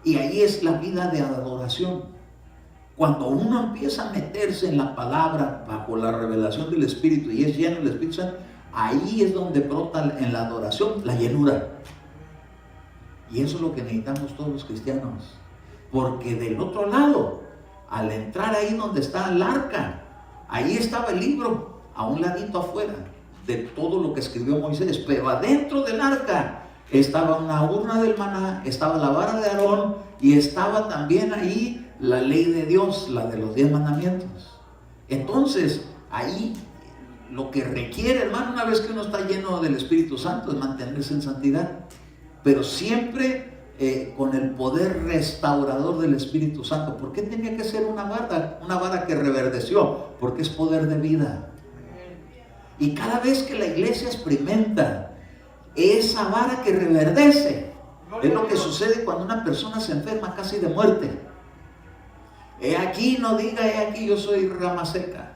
y ahí es la vida de adoración. Cuando uno empieza a meterse en la palabra bajo la revelación del Espíritu y es lleno del Espíritu Santo, ahí es donde brota en la adoración la llenura. Y eso es lo que necesitamos todos los cristianos, porque del otro lado, al entrar ahí donde está el arca, ahí estaba el libro, a un ladito afuera de todo lo que escribió Moisés, pero adentro del arca estaba una urna del maná, estaba la vara de Aarón y estaba también ahí la ley de Dios, la de los 10 mandamientos. Entonces, ahí lo que requiere, hermano, una vez que uno está lleno del Espíritu Santo, es mantenerse en santidad, pero siempre con el poder restaurador del Espíritu Santo. ¿Por qué tenía que ser una vara que reverdeció? Porque es poder de vida. Y cada vez que la iglesia experimenta esa vara que reverdece, es lo que sucede cuando una persona se enferma casi de muerte. He aquí, no diga, he aquí, yo soy rama seca.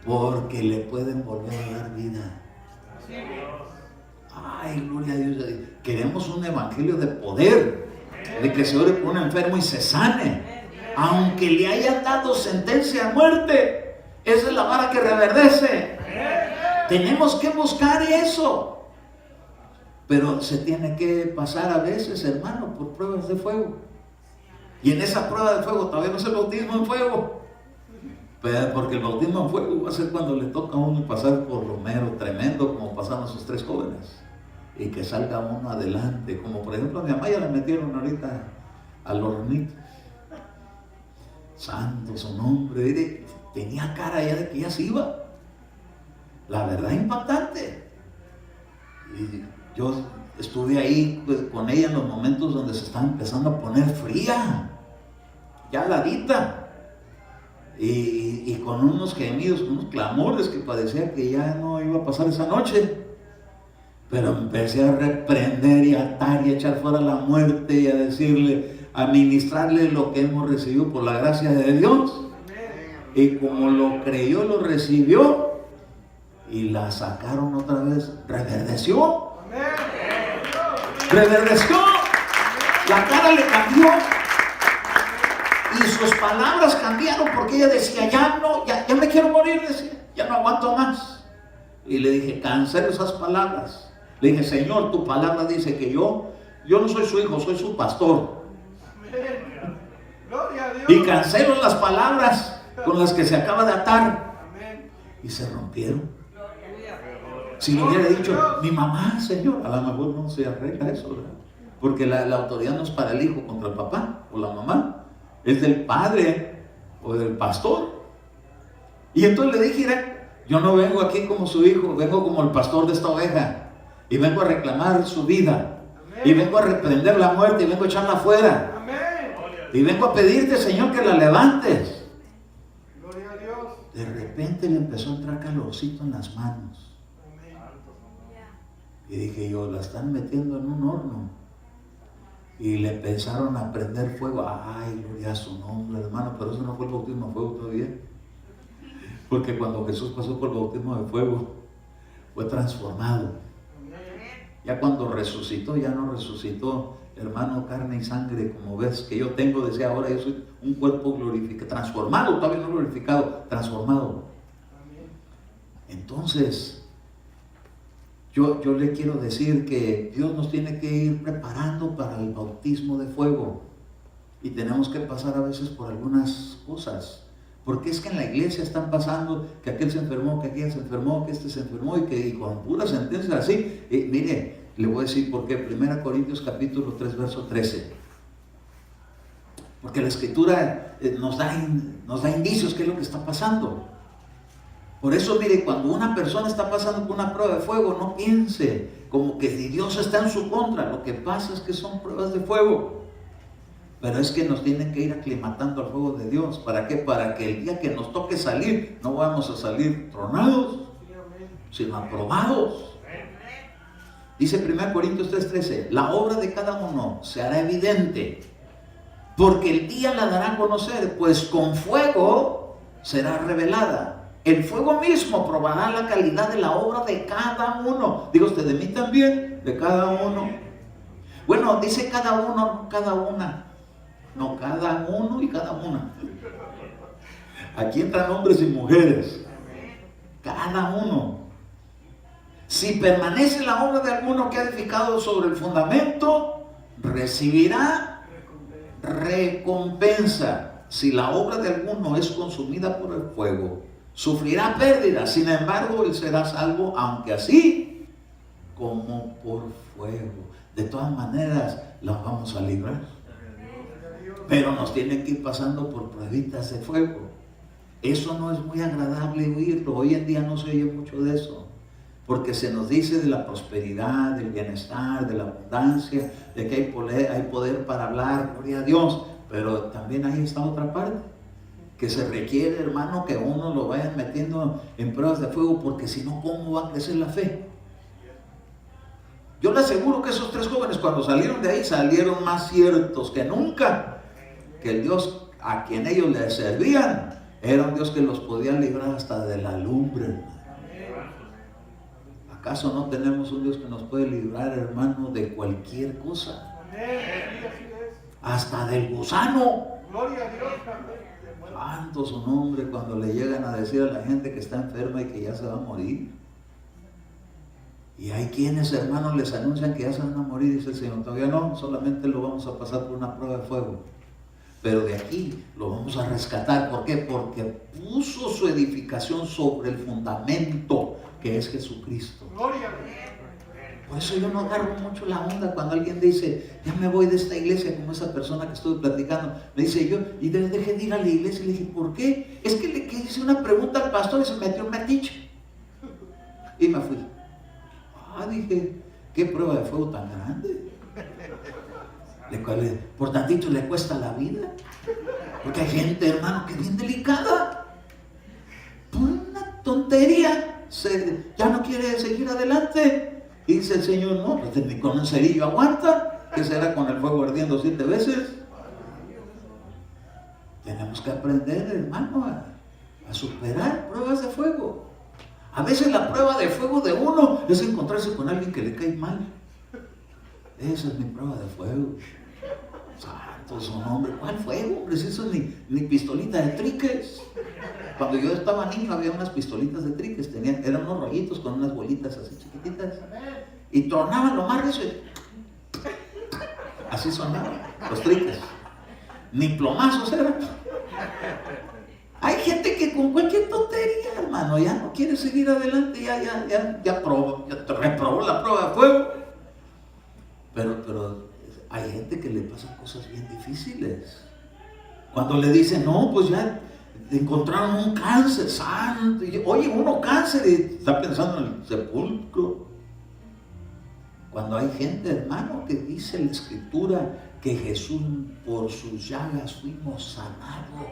Porque le pueden volver a dar vida. Ay, gloria a Dios. Queremos un evangelio de poder, de que se ore por un enfermo y se sane, aunque le hayan dado sentencia a muerte. Esa es la vara que reverdece. Tenemos que buscar eso, pero se tiene que pasar a veces, hermano, por pruebas de fuego. Y en esa prueba de fuego todavía no es el bautismo en fuego, porque el bautismo en fuego va a ser cuando le toca a uno pasar por lo mero tremendo, como pasaron esos 3 jóvenes, y que salga uno adelante. Como por ejemplo a mi mamá ya la metieron ahorita al hornito. Santo su nombre. Tenía cara ya de que ya se iba. La verdad, impactante. Y yo estuve ahí con ella en los momentos donde se estaba empezando a poner fría, ya heladita, y con unos gemidos, unos clamores que parecía que ya no iba a pasar esa noche. Pero empecé a reprender y a atar y a echar fuera la muerte y a decirle, a ministrarle lo que hemos recibido por la gracia de Dios. Y como lo creyó, lo recibió, y la sacaron otra vez. Reverdeció. Reverdeció. La cara le cambió. Y sus palabras cambiaron, porque ella decía, ya me quiero morir, decía, ya no aguanto más. Y le dije, cancelo esas palabras. Le dije, Señor, tu palabra dice que yo no soy su hijo, soy su pastor. Y cancelo las palabras con las que se acaba de atar. Y se rompieron. Si le hubiera dicho, mi mamá, Señor, a lo mejor no se arregla eso, ¿verdad? Porque la autoridad no es para el hijo contra el papá o la mamá, es del padre o del pastor. Y entonces le dije, mira, yo no vengo aquí como su hijo, vengo como el pastor de esta oveja, y vengo a reclamar su vida. Y vengo a reprender la muerte, y vengo a echarla afuera. Y vengo a pedirte, Señor, que la levantes. Gloria a Dios. De repente le empezó a entrar calorcito en las manos. Y dije yo, la están metiendo en un horno. Y le empezaron a prender fuego. Ay, gloria a su nombre, hermano. Pero eso no fue el bautismo de fuego todavía. Porque cuando Jesús pasó por el bautismo de fuego, fue transformado. Ya cuando resucitó, ya no resucitó, hermano, carne y sangre, como ves que yo tengo, decía, ahora yo soy un cuerpo glorificado, transformado, todavía no glorificado, transformado. Entonces, yo le quiero decir que Dios nos tiene que ir preparando para el bautismo de fuego. Y tenemos que pasar a veces por algunas cosas. Porque es que en la iglesia están pasando que aquel se enfermó, que aquella se enfermó, que este se enfermó, y con puras sentencias así. Mire, le voy a decir por qué. 1 Corintios capítulo 3, verso 13. Porque la Escritura nos da indicios qué es lo que está pasando. Por eso, mire, cuando una persona está pasando por una prueba de fuego, no piense como que si Dios está en su contra. Lo que pasa es que son pruebas de fuego. Pero es que nos tienen que ir aclimatando al fuego de Dios. ¿Para qué? Para que el día que nos toque salir, no vamos a salir tronados, sino aprobados. Dice 1 Corintios 3:13, la obra de cada uno se hará evidente, porque el día la dará a conocer, pues con fuego será revelada. El fuego mismo probará la calidad de la obra de cada uno. Diga usted, de mí también, de cada uno. Bueno, dice cada uno, cada una. No, cada uno y cada una. Aquí entran hombres y mujeres. Cada uno. Si permanece la obra de alguno que ha edificado sobre el fundamento, recibirá recompensa. Si la obra de alguno es consumida por el fuego, sufrirá pérdida. Sin embargo, él será salvo, aunque así como por fuego. De todas maneras, la vamos a librar. Pero nos tienen que ir pasando por pruebitas de fuego. Eso no es muy agradable oírlo. Hoy en día no se oye mucho de eso. Porque se nos dice de la prosperidad, del bienestar, de la abundancia, de que hay poder para hablar, gloria a Dios. Pero también ahí está otra parte. Que se requiere, hermano, que uno lo vayan metiendo en pruebas de fuego. Porque si no, ¿cómo va a crecer la fe? Yo le aseguro que esos 3 jóvenes cuando salieron de ahí salieron más ciertos que nunca. Que el Dios a quien ellos le servían era un Dios que los podía librar hasta de la lumbre, hermano. ¿Acaso no tenemos un Dios que nos puede librar, hermano, de cualquier cosa? Hasta del gusano. Gloria a Dios. Santo su nombre, cuando le llegan a decir a la gente que está enferma y que ya se va a morir. Y hay quienes, hermanos, les anuncian que ya se van a morir, dice el Señor. Todavía no, solamente lo vamos a pasar por una prueba de fuego. Pero de aquí lo vamos a rescatar. ¿Por qué? Porque puso su edificación sobre el fundamento que es Jesucristo. Gloria a Dios. Por eso yo no agarro mucho la onda cuando alguien dice, ya me voy de esta iglesia, como esa persona que estuve platicando. Me dice yo, y dejé de ir a la iglesia. Y le dije, ¿por qué? Es que le hice una pregunta al pastor y se metió un metiche. Y me fui. Dije, qué prueba de fuego tan grande. Por tantito le cuesta la vida. Porque hay gente, hermano, que es bien delicada. Por una tontería ya no quiere seguir adelante. Y dice el Señor, no, pues ni con un cerillo aguanta. ¿Qué será con el fuego ardiendo 7 veces? Tenemos que aprender, hermano, a superar pruebas de fuego. A veces la prueba de fuego de uno es encontrarse con alguien que le cae mal. Esa es mi prueba de fuego. Santo su nombre. ¿Cuál fuego, hombre? Si eso es ni pistolita de triques. Cuando yo estaba niño había unas pistolitas de triques. Eran unos rollitos con unas bolitas así chiquititas. Y tronaban lo más recio. Así sonaban los triques. Ni plomazos eran. Hay gente que con cualquier tontería, hermano, ya no quiere seguir adelante, ya reprobó la prueba de fuego. Pero hay gente que le pasan cosas bien difíciles. Cuando le dicen, no, pues ya encontraron un cáncer, santo. Oye, uno cáncer y está pensando en el sepulcro. Cuando hay gente, hermano, que dice en la Escritura que Jesús por sus llagas fuimos sanados.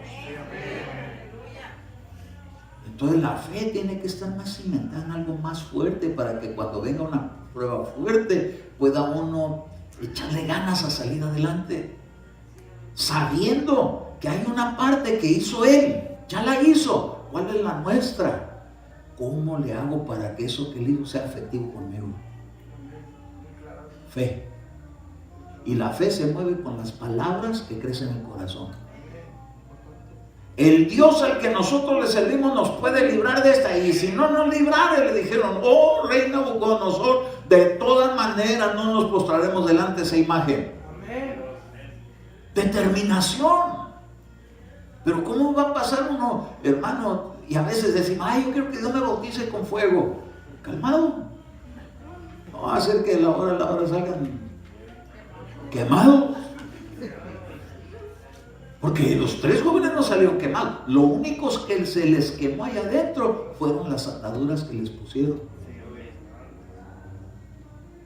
Entonces la fe tiene que estar más cimentada en algo más fuerte para que cuando venga una prueba fuerte pueda uno echarle ganas a salir adelante, sabiendo que hay una parte que hizo Él, ya la hizo. ¿Cuál es la nuestra? ¿Cómo le hago para que eso que Él hizo sea efectivo conmigo? Fe. Y la fe se mueve con las palabras que crecen en el corazón. El Dios al que nosotros le servimos nos puede librar de esta. Y si no nos librare, le dijeron, oh rey Nabucodonosor, de todas maneras no nos postraremos delante de esa imagen. Amén. Determinación. Pero ¿cómo va a pasar uno, hermano? Y a veces decimos, yo quiero que Dios me bautice con fuego. Calmado. No va a hacer que la hora salgan quemados. Porque los 3 jóvenes no salieron quemados. Lo único que se les quemó allá adentro fueron las ataduras que les pusieron.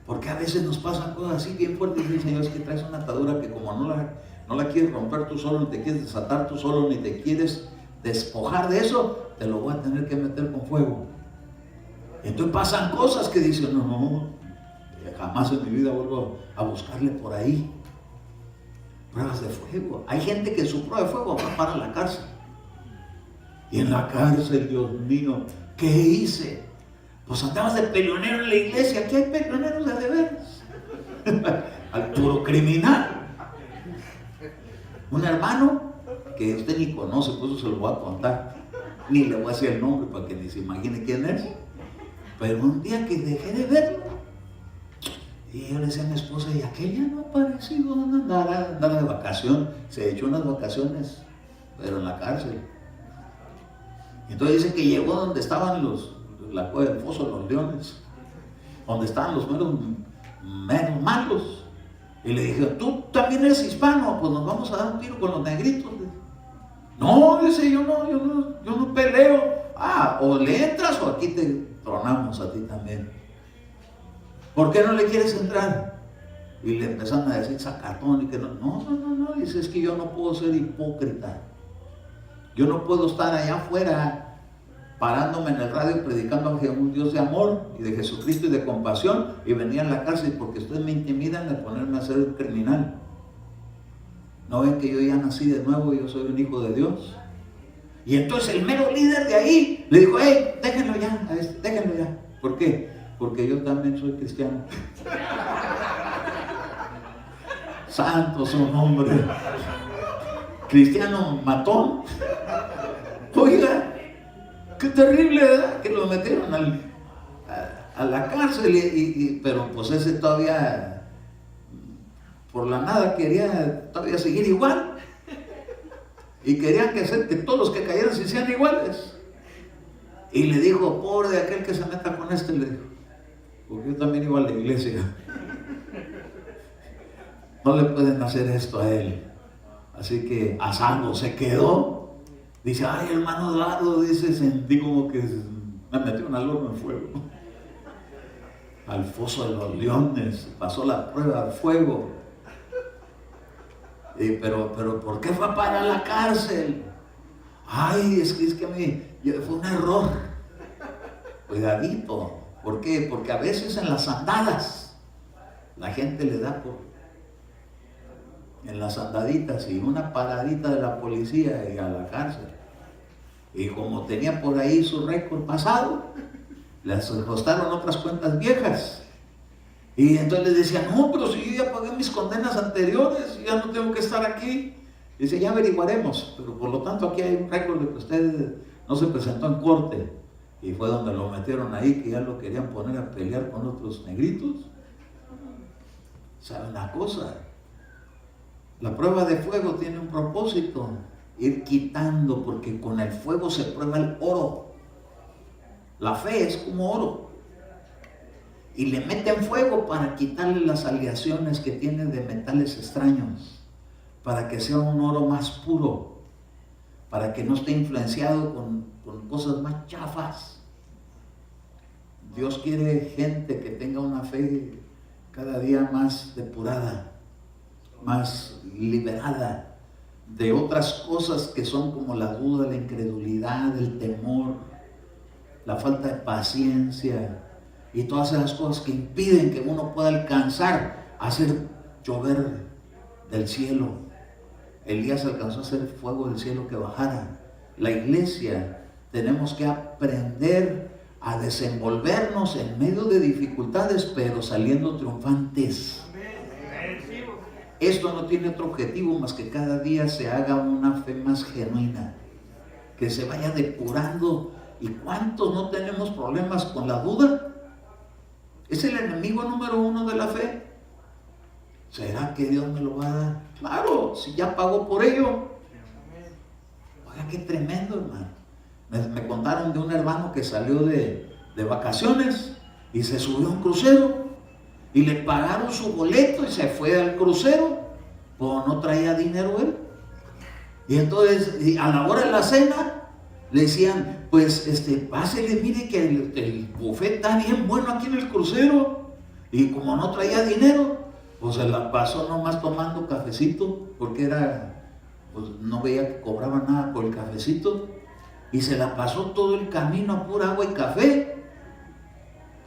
Porque a veces nos pasan cosas así bien fuertes. Y dicen, Señor, es que traes una atadura que como no la quieres romper tú solo, ni te quieres desatar tú solo, ni te quieres despojar de eso, te lo voy a tener que meter con fuego. Entonces pasan cosas que dicen, no, jamás en mi vida vuelvo a buscarle por ahí. Pruebas de fuego. Hay gente que en su prueba de fuego va para la cárcel. Y en la cárcel, Dios mío, ¿qué hice? Pues andabas de peleonero en la iglesia. Aquí hay peleoneros de veras. Al puro criminal. Un hermano que usted ni conoce, por eso se lo voy a contar. Ni le voy a decir el nombre para que ni se imagine quién es. Pero un día que dejé de verlo, y yo le decía a mi esposa, y aquella no ha aparecido, ¿dónde andará? Andaba de vacación, se echó unas vacaciones, pero en la cárcel. Y entonces dice que llegó donde estaban la cueva del foso de los leones, donde estaban los menos malos. Y le dije, ¿tú también eres hispano? Pues nos vamos a dar un tiro con los negritos. No, dice, yo no peleo. O le entras o aquí te tronamos a ti también. ¿Por qué no le quieres entrar? Y le empezaron a decir sacatón y que no, dice, es que yo no puedo ser hipócrita. Yo no puedo estar allá afuera parándome en el radio predicando a un Dios de amor y de Jesucristo y de compasión y venir a la cárcel porque ustedes me intimidan de ponerme a ser un criminal. ¿No ven que yo ya nací de nuevo y yo soy un hijo de Dios? Y entonces el mero líder de ahí le dijo, hey, déjenlo ya, déjenlo ya. ¿Por qué? Porque yo también soy cristiano. Santo su nombre. Cristiano matón. Oiga, qué terrible, ¿verdad? Que lo metieron a la cárcel, pero pues ese todavía, por la nada, quería todavía seguir igual. Y querían que todos los que cayeran se hicieran iguales. Y le dijo, pobre de aquel que se meta con este, le dijo, porque yo también iba a la iglesia. No le pueden hacer esto a él. Así que a salvo se quedó. Dice, ay, hermano Eduardo, dice, sentí como que me metieron al horno de fuego. Al foso de los leones, pasó la prueba de fuego. Pero ¿por qué fue a parar a la cárcel? Ay, es que fue un error. Cuidadito. ¿Por qué? Porque a veces en las andadas la gente le da en las andaditas y una paradita de la policía y a la cárcel. Y como tenía por ahí su récord pasado, les costaron otras cuentas viejas. Y entonces les decían, no, pero si yo ya pagué mis condenas anteriores, ya no tengo que estar aquí. Dice, ya averiguaremos, pero por lo tanto aquí hay un récord de que usted no se presentó en corte. Y fue donde lo metieron ahí, que ya lo querían poner a pelear con otros negritos. ¿Sabe una cosa? La prueba de fuego tiene un propósito, ir quitando, porque con el fuego se prueba el oro. La fe es como oro. Y le meten fuego para quitarle las aleaciones que tiene de metales extraños, para que sea un oro más puro, para que no esté influenciado con cosas más chafas. Dios quiere gente que tenga una fe cada día más depurada, más liberada de otras cosas que son como la duda, la incredulidad, el temor, la falta de paciencia y todas esas cosas que impiden que uno pueda alcanzar a hacer llover del cielo. Elías alcanzó a hacer fuego del cielo que bajara. La iglesia tenemos que aprender a desenvolvernos en medio de dificultades, pero saliendo triunfantes. Esto no tiene otro objetivo más que cada día se haga una fe más genuina, que se vaya depurando. ¿Y cuántos no tenemos problemas con la duda? Es el enemigo número uno de la fe. ¿Será que Dios me lo va a dar? Claro, si ya pagó por ello. Oiga, qué tremendo, hermano. Me contaron de un hermano que salió de vacaciones y se subió a un crucero y le pagaron su boleto y se fue al crucero, pues no traía dinero él. Y entonces a la hora de la cena le decían, pues pásele, mire que el buffet está bien bueno aquí en el crucero. Y como no traía dinero, pues se la pasó nomás tomando cafecito, porque pues no veía que cobraba nada por el cafecito. Y se la pasó todo el camino a pura agua y café.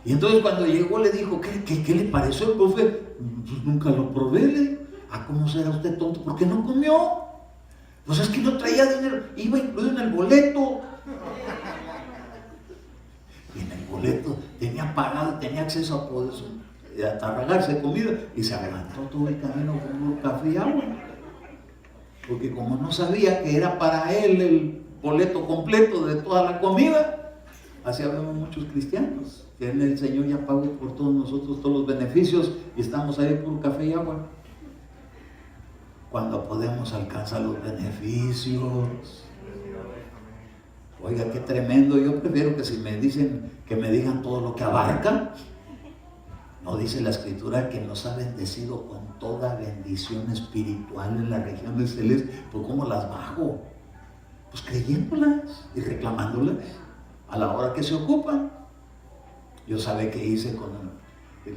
Y entonces cuando llegó le dijo, ¿qué le pareció el buffet? Pues nunca lo probé. ¿Cómo será usted tonto? ¿Por qué no comió? Pues es que no traía dinero, iba incluido en el boleto. Y en el boleto tenía pagado, tenía acceso a poder atarragarse de comida y se adelantó todo el camino con un café y agua. Porque como no sabía que era para él el boleto completo de toda la comida, así vemos muchos cristianos, que el Señor ya pagó por todos nosotros todos los beneficios y estamos ahí por café y agua. Cuando podemos alcanzar los beneficios. Oiga, qué tremendo. Yo prefiero que si me dicen, que me digan todo lo que abarca. No dice la Escritura que nos ha bendecido con toda bendición espiritual en las regiones celestes. ¿Pues cómo las bajo? Pues creyéndolas y reclamándolas a la hora que se ocupan. Yo sabía que hice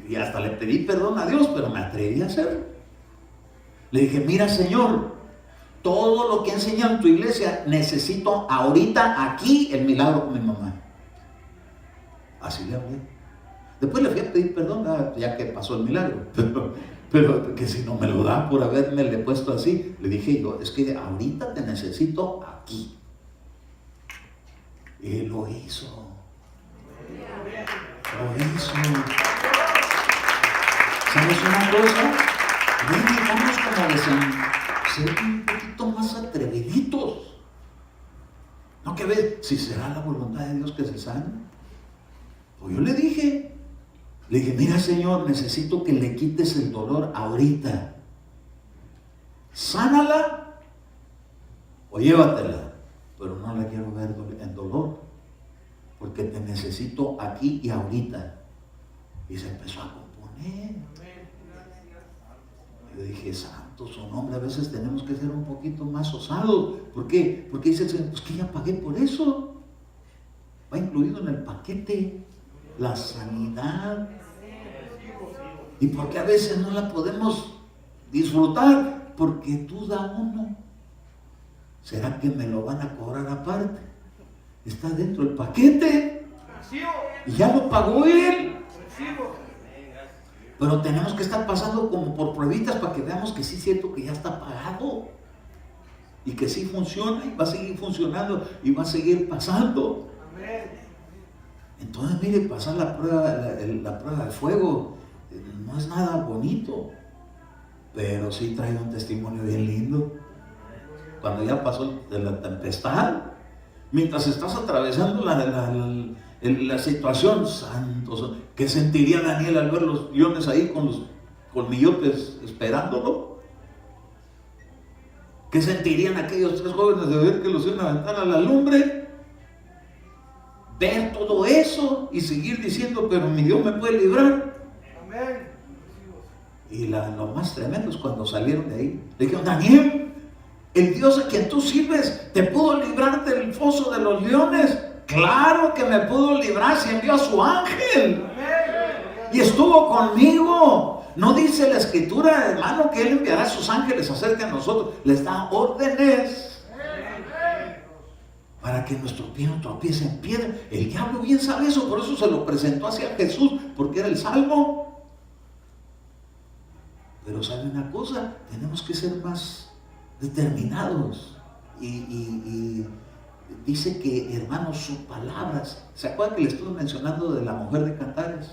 y hasta le pedí perdón a Dios, pero me atreví a hacerlo. Le dije, mira, Señor, todo lo que he enseñado en tu iglesia, necesito ahorita, aquí, el milagro con mi mamá. Así le hablé. Después le fui a pedir perdón, ya que pasó el milagro. pero que si no me lo da por haberme le puesto así. Le dije yo, es que ahorita te necesito aquí. Y lo hizo. Lo hizo. ¿Sabes una cosa? Vamos como de ser un poquito más atreviditos. ¿No que ves? Si será la voluntad de Dios que se sane. Pues yo le dije, mira Señor, necesito que le quites el dolor ahorita. Sánala o llévatela, pero no la quiero ver en dolor, porque te necesito aquí y ahorita. Y se empezó a componer. Yo dije, santo su nombre, a veces tenemos que ser un poquito más osados. ¿Por qué? Porque dice el Señor, pues que ya pagué por eso. Va incluido en el paquete la sanidad. Y porque a veces no la podemos disfrutar, porque duda uno. ¿Será que me lo van a cobrar aparte? Está dentro del paquete. Y ya lo pagó él. Pero tenemos que estar pasando como por pruebitas para que veamos que sí es cierto que ya está pagado. Y que sí funciona y va a seguir funcionando y va a seguir pasando. Entonces, mire, pasar la prueba de fuego no es nada bonito, pero sí trae un testimonio bien lindo. Cuando ya pasó de la tempestad, mientras estás atravesando la situación, santos, ¿qué sentiría Daniel al ver los leones ahí con los colmillotes esperándolo? ¿Qué sentirían aquellos 3 jóvenes de ver que los iban a aventar a la lumbre? Ver todo eso y seguir diciendo, pero mi Dios me puede librar. Amén. Y lo más tremendo es cuando salieron de ahí. Le dijeron, Daniel, el Dios a quien tú sirves, ¿te pudo librar del foso de los leones? Claro que me pudo librar si envió a su ángel. Y estuvo conmigo. No dice la escritura, hermano, que Él enviará a sus ángeles acerca de nosotros. Les da órdenes para que nuestro pie no tropiece en piedra. El diablo bien sabe eso, por eso se lo presentó hacia Jesús, porque era el salmo. Pero sabe una cosa, tenemos que ser más determinados. Y dice que, hermanos, sus palabras, ¿se acuerdan que le estuve mencionando de la mujer de Cantares?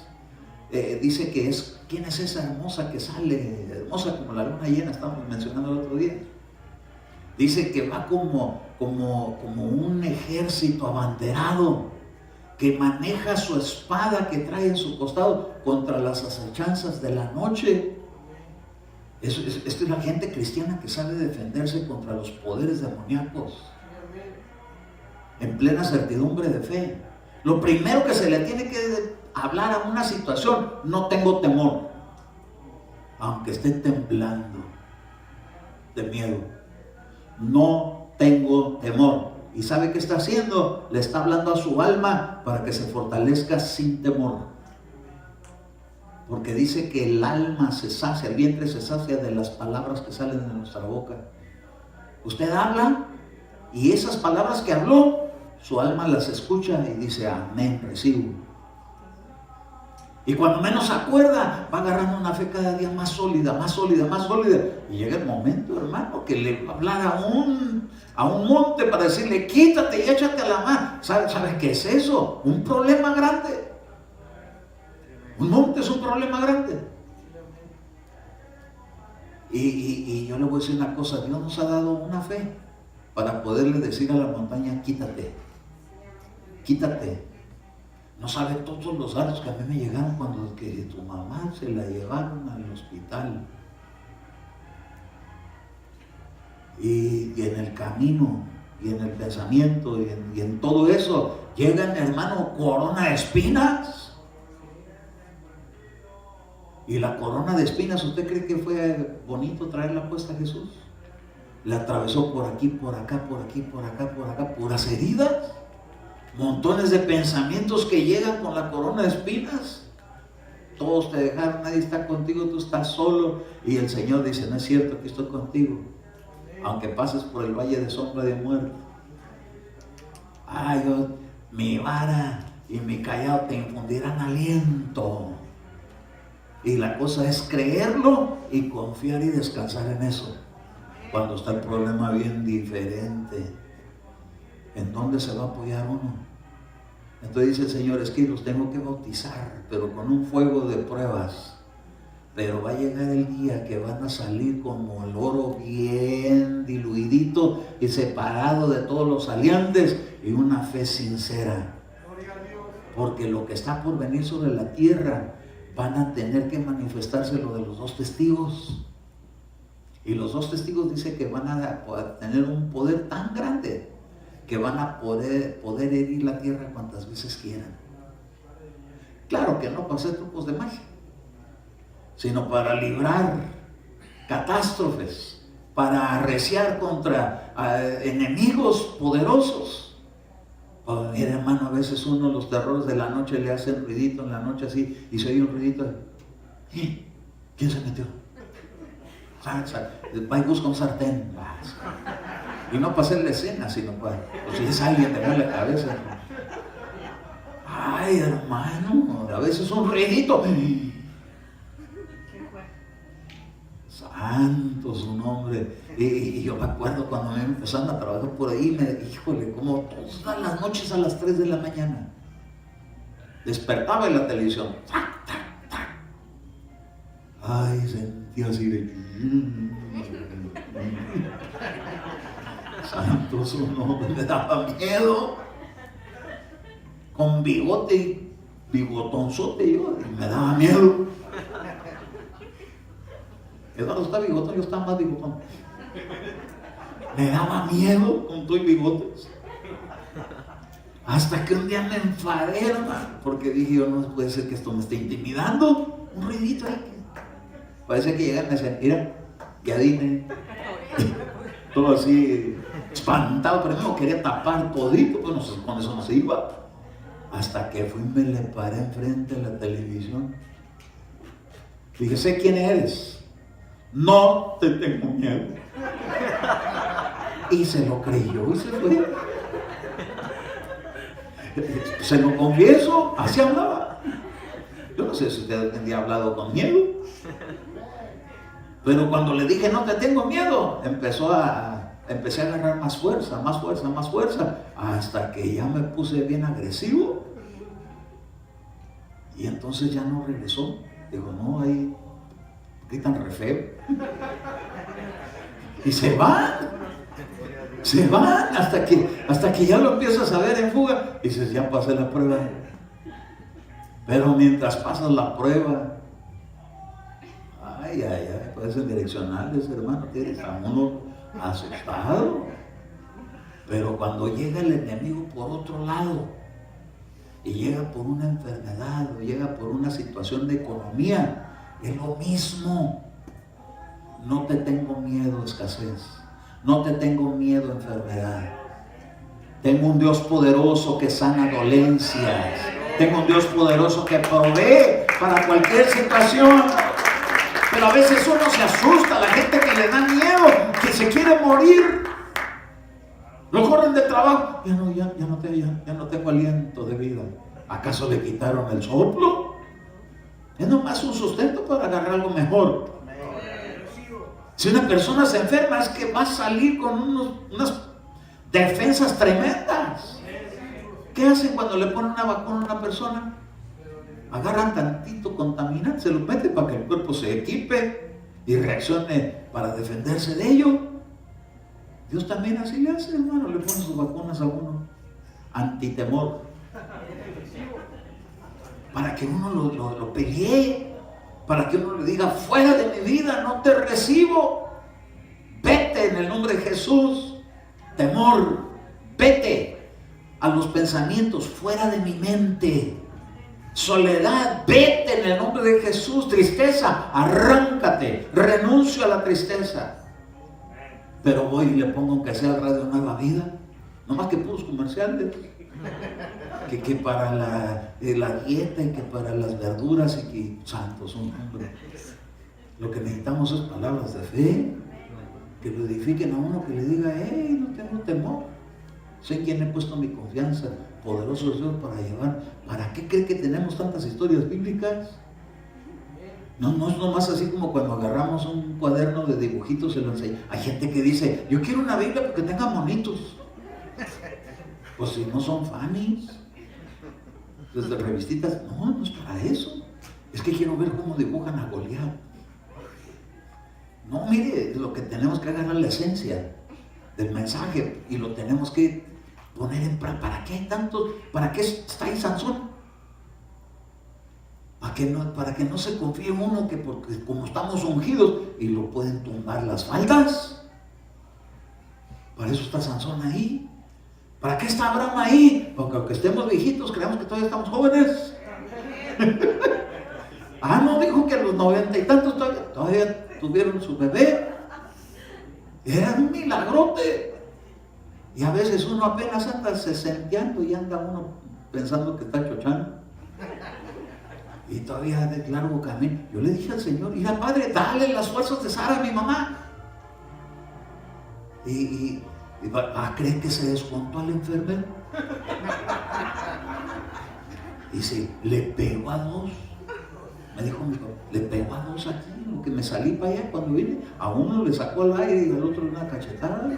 Dice que ¿quién es esa hermosa que sale, hermosa como la luna llena? Estábamos mencionando el otro día. Dice que va como un ejército abanderado, que maneja su espada que trae en su costado contra las acechanzas de la noche. Esta es la gente cristiana que sabe defenderse contra los poderes demoníacos en plena certidumbre de fe. Lo primero que se le tiene que hablar a una situación, no tengo temor, aunque esté temblando de miedo. No tengo temor. ¿Y sabe qué está haciendo? Le está hablando a su alma para que se fortalezca sin temor. Porque dice que el alma se sacia, el vientre se sacia de las palabras que salen de nuestra boca. Usted habla y esas palabras que habló, su alma las escucha y dice, amén, recibo. Y cuando menos se acuerda, va agarrando una fe cada día más sólida, más sólida, más sólida. Y llega el momento, hermano, que le va a hablar a un monte para decirle, quítate y échate a la mar. ¿Sabe qué es eso? Un problema grande. Un monte es un problema grande. Y yo le voy a decir una cosa, Dios nos ha dado una fe para poderle decir a la montaña, quítate, quítate. No sabe todos los datos que a mí me llegaron cuando que tu mamá se la llevaron al hospital. Y en el camino, y en el pensamiento, y en todo eso, llegan, hermano, corona de espinas. Y la corona de espinas, ¿usted cree que fue bonito traerla puesta a Jesús? La atravesó por aquí, por acá, por aquí, por acá, por acá, puras heridas. Montones de pensamientos que llegan con la corona de espinas. Todos te dejaron, nadie está contigo, tú estás solo. Y el Señor dice, no es cierto que estoy contigo, aunque pases por el valle de sombra de muerte. Mi vara y mi callado te infundirán aliento. Y la cosa es creerlo y confiar y descansar en eso. Cuando está el problema bien diferente, ¿en dónde se va a apoyar uno? Entonces dice el Señor, es que los tengo que bautizar, pero con un fuego de pruebas. Pero va a llegar el día que van a salir como el oro bien diluidito y separado de todos los aliantes, y una fe sincera. Porque lo que está por venir sobre la tierra, van a tener que manifestarse lo de los 2 testigos. Y los 2 testigos dice que van a tener un poder tan grande que van a poder herir la tierra cuantas veces quieran. Claro que no para hacer trucos de magia, sino para librar catástrofes, para arreciar contra enemigos poderosos. Mira, hermano, a veces uno los terrores de la noche le hacen ruidito en la noche así, y se oye un ruidito. ¿Quién se metió? Va y busca un sartén. Y no para hacer la escena, sino para, pues si es alguien, te mueve la cabeza. Ay, hermano, a veces un ruidito. Santo su nombre. Y yo me acuerdo cuando me empezaron a trabajar por ahí, híjole, como todas las noches a las 3 de la mañana despertaba en la televisión. Ay, sentía así de santo su nombre, me daba miedo. Con bigote, bigotonzote yo, y me daba miedo. Eduardo está bigotón, yo estaba más bigotón. Me daba miedo con todo y bigotes. Hasta que un día me enfadé, hermano, porque dije yo, no puede ser que esto me esté intimidando. Un ruidito ahí. Parece que llegan y me decían, mira, ya dime. Todo así, espantado, pero no quería tapar todito, pues no sé, con eso no se iba. Hasta que fui y me le paré enfrente de la televisión. Dije, sé quién eres. No te tengo miedo. Y se lo creyó y se fue. Se lo confieso, así hablaba. Yo no sé si usted tendría hablado con miedo. Pero cuando le dije no te tengo miedo, empecé a agarrar más fuerza, más fuerza, más fuerza, hasta que ya me puse bien agresivo. Y entonces ya no regresó. Digo, no, ahí gritan re feo. Y se van hasta que ya lo empiezas a ver en fuga. Y dices, ya pasé la prueba. Pero mientras pasas la prueba, ay, parecen direccionales, hermano, tienes a uno asustado. Pero cuando llega el enemigo por otro lado, y llega por una enfermedad, o llega por una situación de economía, es lo mismo. No te tengo miedo, escasez. No te tengo miedo, enfermedad. Tengo un Dios poderoso que sana dolencias. Tengo un Dios poderoso que provee para cualquier situación. Pero a veces uno se asusta, la gente que le da miedo, que se quiere morir. Lo corren de trabajo. Ya no tengo aliento de vida. ¿Acaso le quitaron el soplo? Es nomás un sustento para agarrar algo mejor. Si una persona se enferma, es que va a salir con unas defensas tremendas. ¿Qué hacen cuando le ponen una vacuna a una persona? Agarran tantito contaminante, se lo meten para que el cuerpo se equipe y reaccione para defenderse de ello. Dios también así le hace, hermano, le pone sus vacunas a uno, antitemor, para que uno lo pelee, para que uno le diga, fuera de mi vida, no te recibo, vete en el nombre de Jesús. Temor, vete a los pensamientos, fuera de mi mente. Soledad, vete en el nombre de Jesús. Tristeza, arráncate, renuncio a la tristeza. Pero voy y le pongo, aunque sea Radio Nueva Vida, no más que puros comerciales, que para la dieta y que para las verduras y que santos son hombres. Lo que necesitamos es palabras de fe que lo edifiquen a uno, que le diga, hey, no tengo temor, sé en quién he puesto mi confianza, poderoso es Dios para llevar. ¿Para qué cree que tenemos tantas historias bíblicas? No es nomás así como cuando agarramos un cuaderno de dibujitos y lo enseñamos. Hay gente que dice, yo quiero una Biblia porque tenga monitos. Pues si no son fanis, desde revistitas, no es para eso. Es que quiero ver cómo dibujan a Goliat. No, mire, lo que tenemos que agarrar la esencia del mensaje y lo tenemos que poner en práctica. ¿Para qué hay tantos? ¿Para qué está ahí Sansón? Para que no se confíe uno que porque como estamos ungidos y lo pueden tumbar las faldas. Para eso está Sansón ahí. ¿Para qué está Abraham ahí? Porque aunque estemos viejitos, creemos que todavía estamos jóvenes. No dijo que a los 90 y tantos todavía tuvieron su bebé. Era un milagrote. Y a veces uno apenas anda sesenteando y anda uno pensando que está chochando. Y todavía de largo camino. Yo le dije al Señor, mira padre, dale las fuerzas de Sara a mi mamá. Y va a creer que se descontó al enfermero. Dice, le pegó a 2. Me dijo mi papá, le pegó a 2 aquí, lo que me salí para allá cuando vine. A uno le sacó el aire y al otro una cachetada.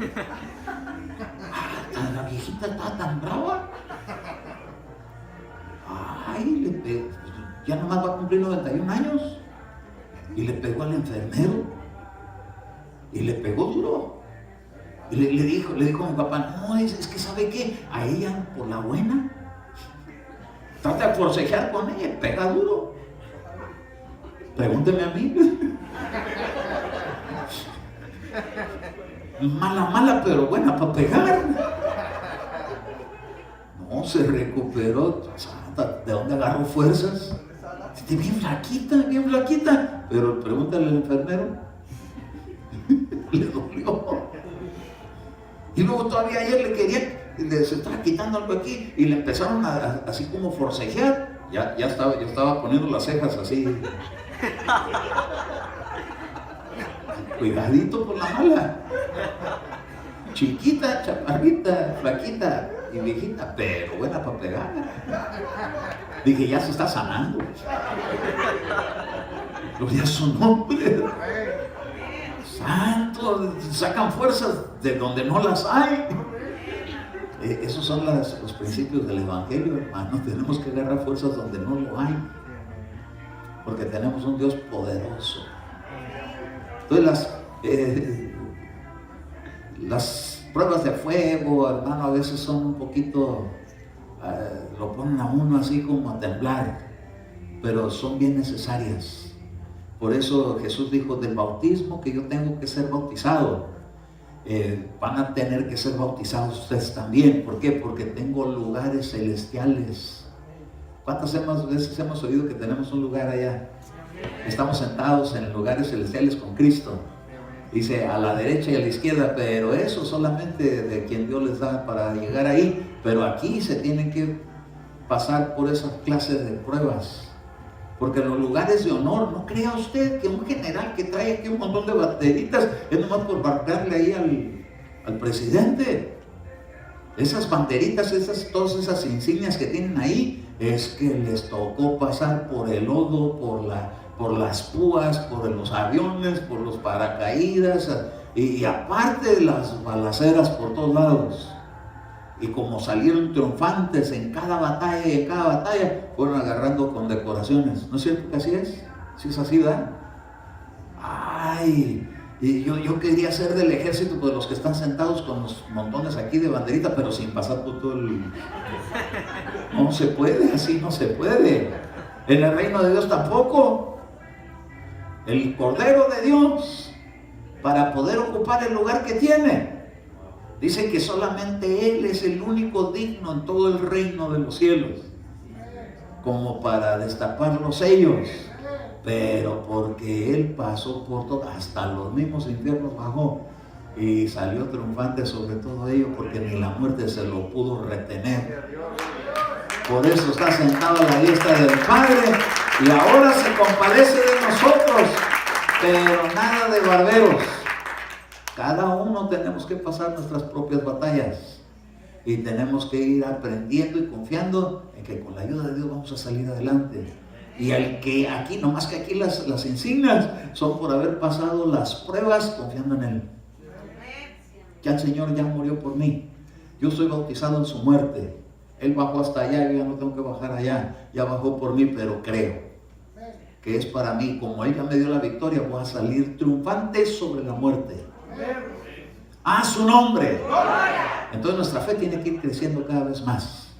La viejita estaba tan brava. Le pegó. Ya nomás va a cumplir 91 años. Y le pegó al enfermero. Y le pegó duro. Y le dijo a mi papá, no, es que ¿sabe qué? A ella, por la buena, trata de forcejear con ella, pega duro. Pregúnteme a mí. Mala, pero buena para pegar. No, se recuperó. ¿De dónde agarró fuerzas? Bien flaquita. Pero pregúntale al enfermero. Le dolió. Y luego todavía ayer le quería, se estaba quitando algo aquí y le empezaron a así como forcejear. Ya estaba poniendo las cejas así. Cuidadito por la mala. Chiquita, chaparrita, flaquita y viejita, pero buena para pegar. Dije, ya se está sanando. Gloria a su nombre. Santo, sacan fuerzas de donde no las hay. Esos son los principios del Evangelio, hermano. Tenemos que agarrar fuerzas donde no lo hay, porque tenemos un Dios poderoso. Entonces las pruebas de fuego, hermano, a veces son un poquito, lo ponen a uno así como a temblar, pero son bien necesarias. Por eso Jesús dijo del bautismo que yo tengo que ser bautizado. Van a tener que ser bautizados ustedes también. ¿Por qué? Porque tengo lugares celestiales. ¿Cuántas veces hemos oído que tenemos un lugar allá? Estamos sentados en lugares celestiales con Cristo. Dice a la derecha y a la izquierda, pero eso solamente de quien Dios les da para llegar ahí. Pero aquí se tienen que pasar por esas clases de pruebas. Porque en los lugares de honor, no crea usted que un general que trae aquí un montón de banderitas es nomás por marcarle ahí al presidente. Esas banderitas, todas esas insignias que tienen ahí, es que les tocó pasar por el lodo, por las púas, por los aviones, por los paracaídas, y aparte de las balaceras por todos lados. Y como salieron triunfantes en cada batalla, fueron agarrando condecoraciones. ¿No es cierto que así es? ¿Sí es así, verdad? Y yo quería ser del ejército de los que están sentados con los montones aquí de banderita, pero sin pasar por todo el... No se puede, así no se puede. En el reino de Dios tampoco. El Cordero de Dios, para poder ocupar el lugar que tiene, dice que solamente Él es el único digno en todo el reino de los cielos, como para destapar los sellos. Pero porque Él pasó por todo, hasta los mismos infiernos bajó y salió triunfante sobre todo ello, porque ni la muerte se lo pudo retener. Por eso está sentado a la diestra del Padre y ahora se compadece de nosotros, pero nada de barberos. Cada uno tenemos que pasar nuestras propias batallas y tenemos que ir aprendiendo y confiando en que con la ayuda de Dios vamos a salir adelante. Y el que aquí, nomás que aquí las insignias son por haber pasado las pruebas confiando en Él. Ya el Señor ya murió por mí. Yo soy bautizado en su muerte. Él bajó hasta allá, yo ya no tengo que bajar allá. Ya bajó por mí, pero creo que es para mí. Como Él ya me dio la victoria, voy a salir triunfante sobre la muerte. ¡A su nombre! Entonces nuestra fe tiene que ir creciendo cada vez más.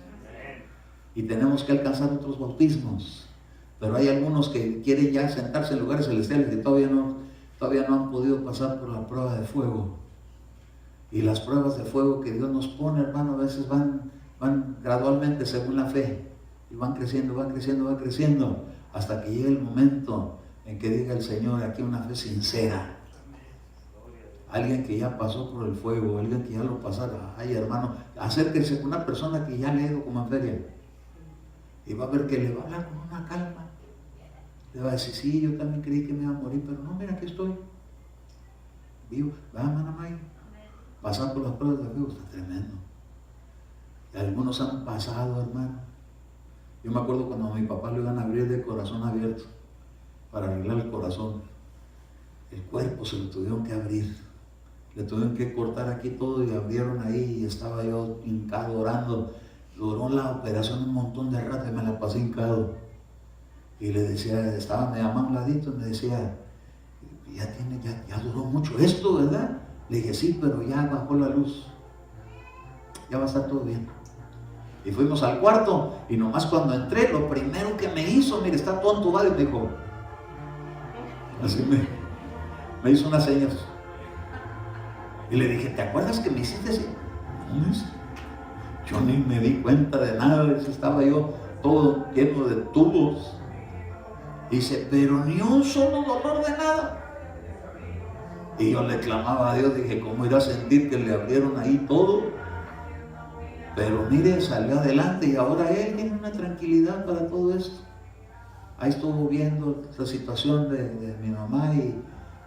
Y tenemos que alcanzar otros bautismos. Pero hay algunos que quieren ya sentarse en lugares celestiales y todavía no han podido pasar por la prueba de fuego. Y las pruebas de fuego que Dios nos pone, hermano, a veces van gradualmente según la fe. Y van creciendo, hasta que llegue el momento en que diga el Señor, aquí una fe sincera. Alguien que ya pasó por el fuego, alguien que ya lo pasara. Ay, hermano, acérquese con una persona que ya le ha ido como en feria. Y va a ver que le va a hablar con una calma. Le va a decir, sí, yo también creí que me iba a morir, pero no, mira, aquí estoy. Vivo, va, Manamay. Pasar por las pruebas de fuego está tremendo. Y algunos han pasado, hermano. Yo me acuerdo cuando a mi papá lo iban a abrir de corazón abierto para arreglar el corazón. El cuerpo se lo tuvieron que abrir. Le tuvieron que cortar aquí todo y abrieron ahí y estaba yo hincado orando. Duró la operación un montón de rato y me la pasé hincado. Y le decía, me llamaba a un ladito y me decía, ya duró mucho esto, ¿verdad? Le dije, sí, pero ya bajó la luz. Ya va a estar todo bien. Y fuimos al cuarto y nomás cuando entré, lo primero que me hizo, mire, está todo entubado y me dijo, así me hizo unas señas. Y le dije, ¿te acuerdas que me hiciste así? No, yo ni me di cuenta de nada, estaba yo todo lleno de tubos. Dice, pero ni un solo dolor de nada. Y yo le clamaba a Dios, dije, ¿cómo irá a sentir que le abrieron ahí todo? Pero mire, salió adelante y ahora él tiene una tranquilidad para todo esto. Ahí estuvo viendo la situación de mi mamá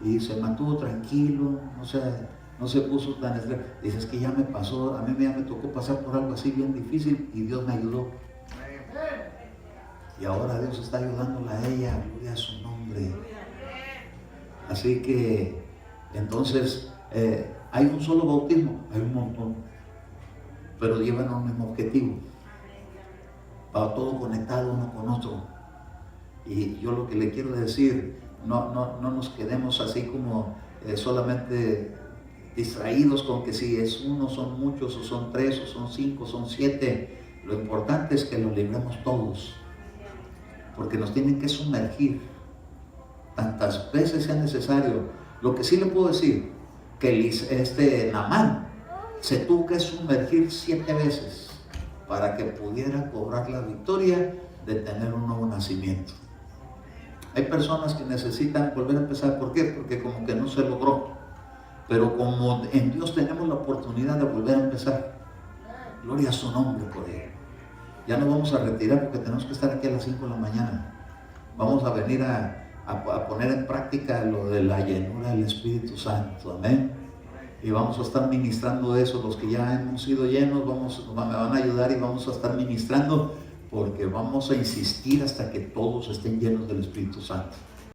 y se mantuvo tranquilo, no se puso tan estresado. Dice, es que ya me pasó, a mí ya me tocó pasar por algo así bien difícil y Dios me ayudó. Y ahora Dios está ayudándola a ella, gloria a su nombre. Así que, entonces, hay un solo bautismo, hay un montón, pero llevan un mismo objetivo. Va todo conectado uno con otro. Y yo lo que le quiero decir, no nos quedemos así como solamente distraídos con que si es uno, son muchos, o son 3, o son 5, son 7. Lo importante es que los libremos todos. Porque nos tienen que sumergir tantas veces sea necesario. Lo que sí le puedo decir, que Naamán se tuvo que sumergir 7 veces para que pudiera cobrar la victoria de tener un nuevo nacimiento. Hay personas que necesitan volver a empezar. ¿Por qué? Porque como que no se logró. Pero como en Dios tenemos la oportunidad de volver a empezar, gloria a su nombre por ello. Ya nos vamos a retirar porque tenemos que estar aquí a las 5 de la mañana. Vamos a venir a poner en práctica lo de la llenura del Espíritu Santo. Amén. Y vamos a estar ministrando eso. Los que ya hemos sido llenos, me van a ayudar y vamos a estar ministrando, porque vamos a insistir hasta que todos estén llenos del Espíritu Santo.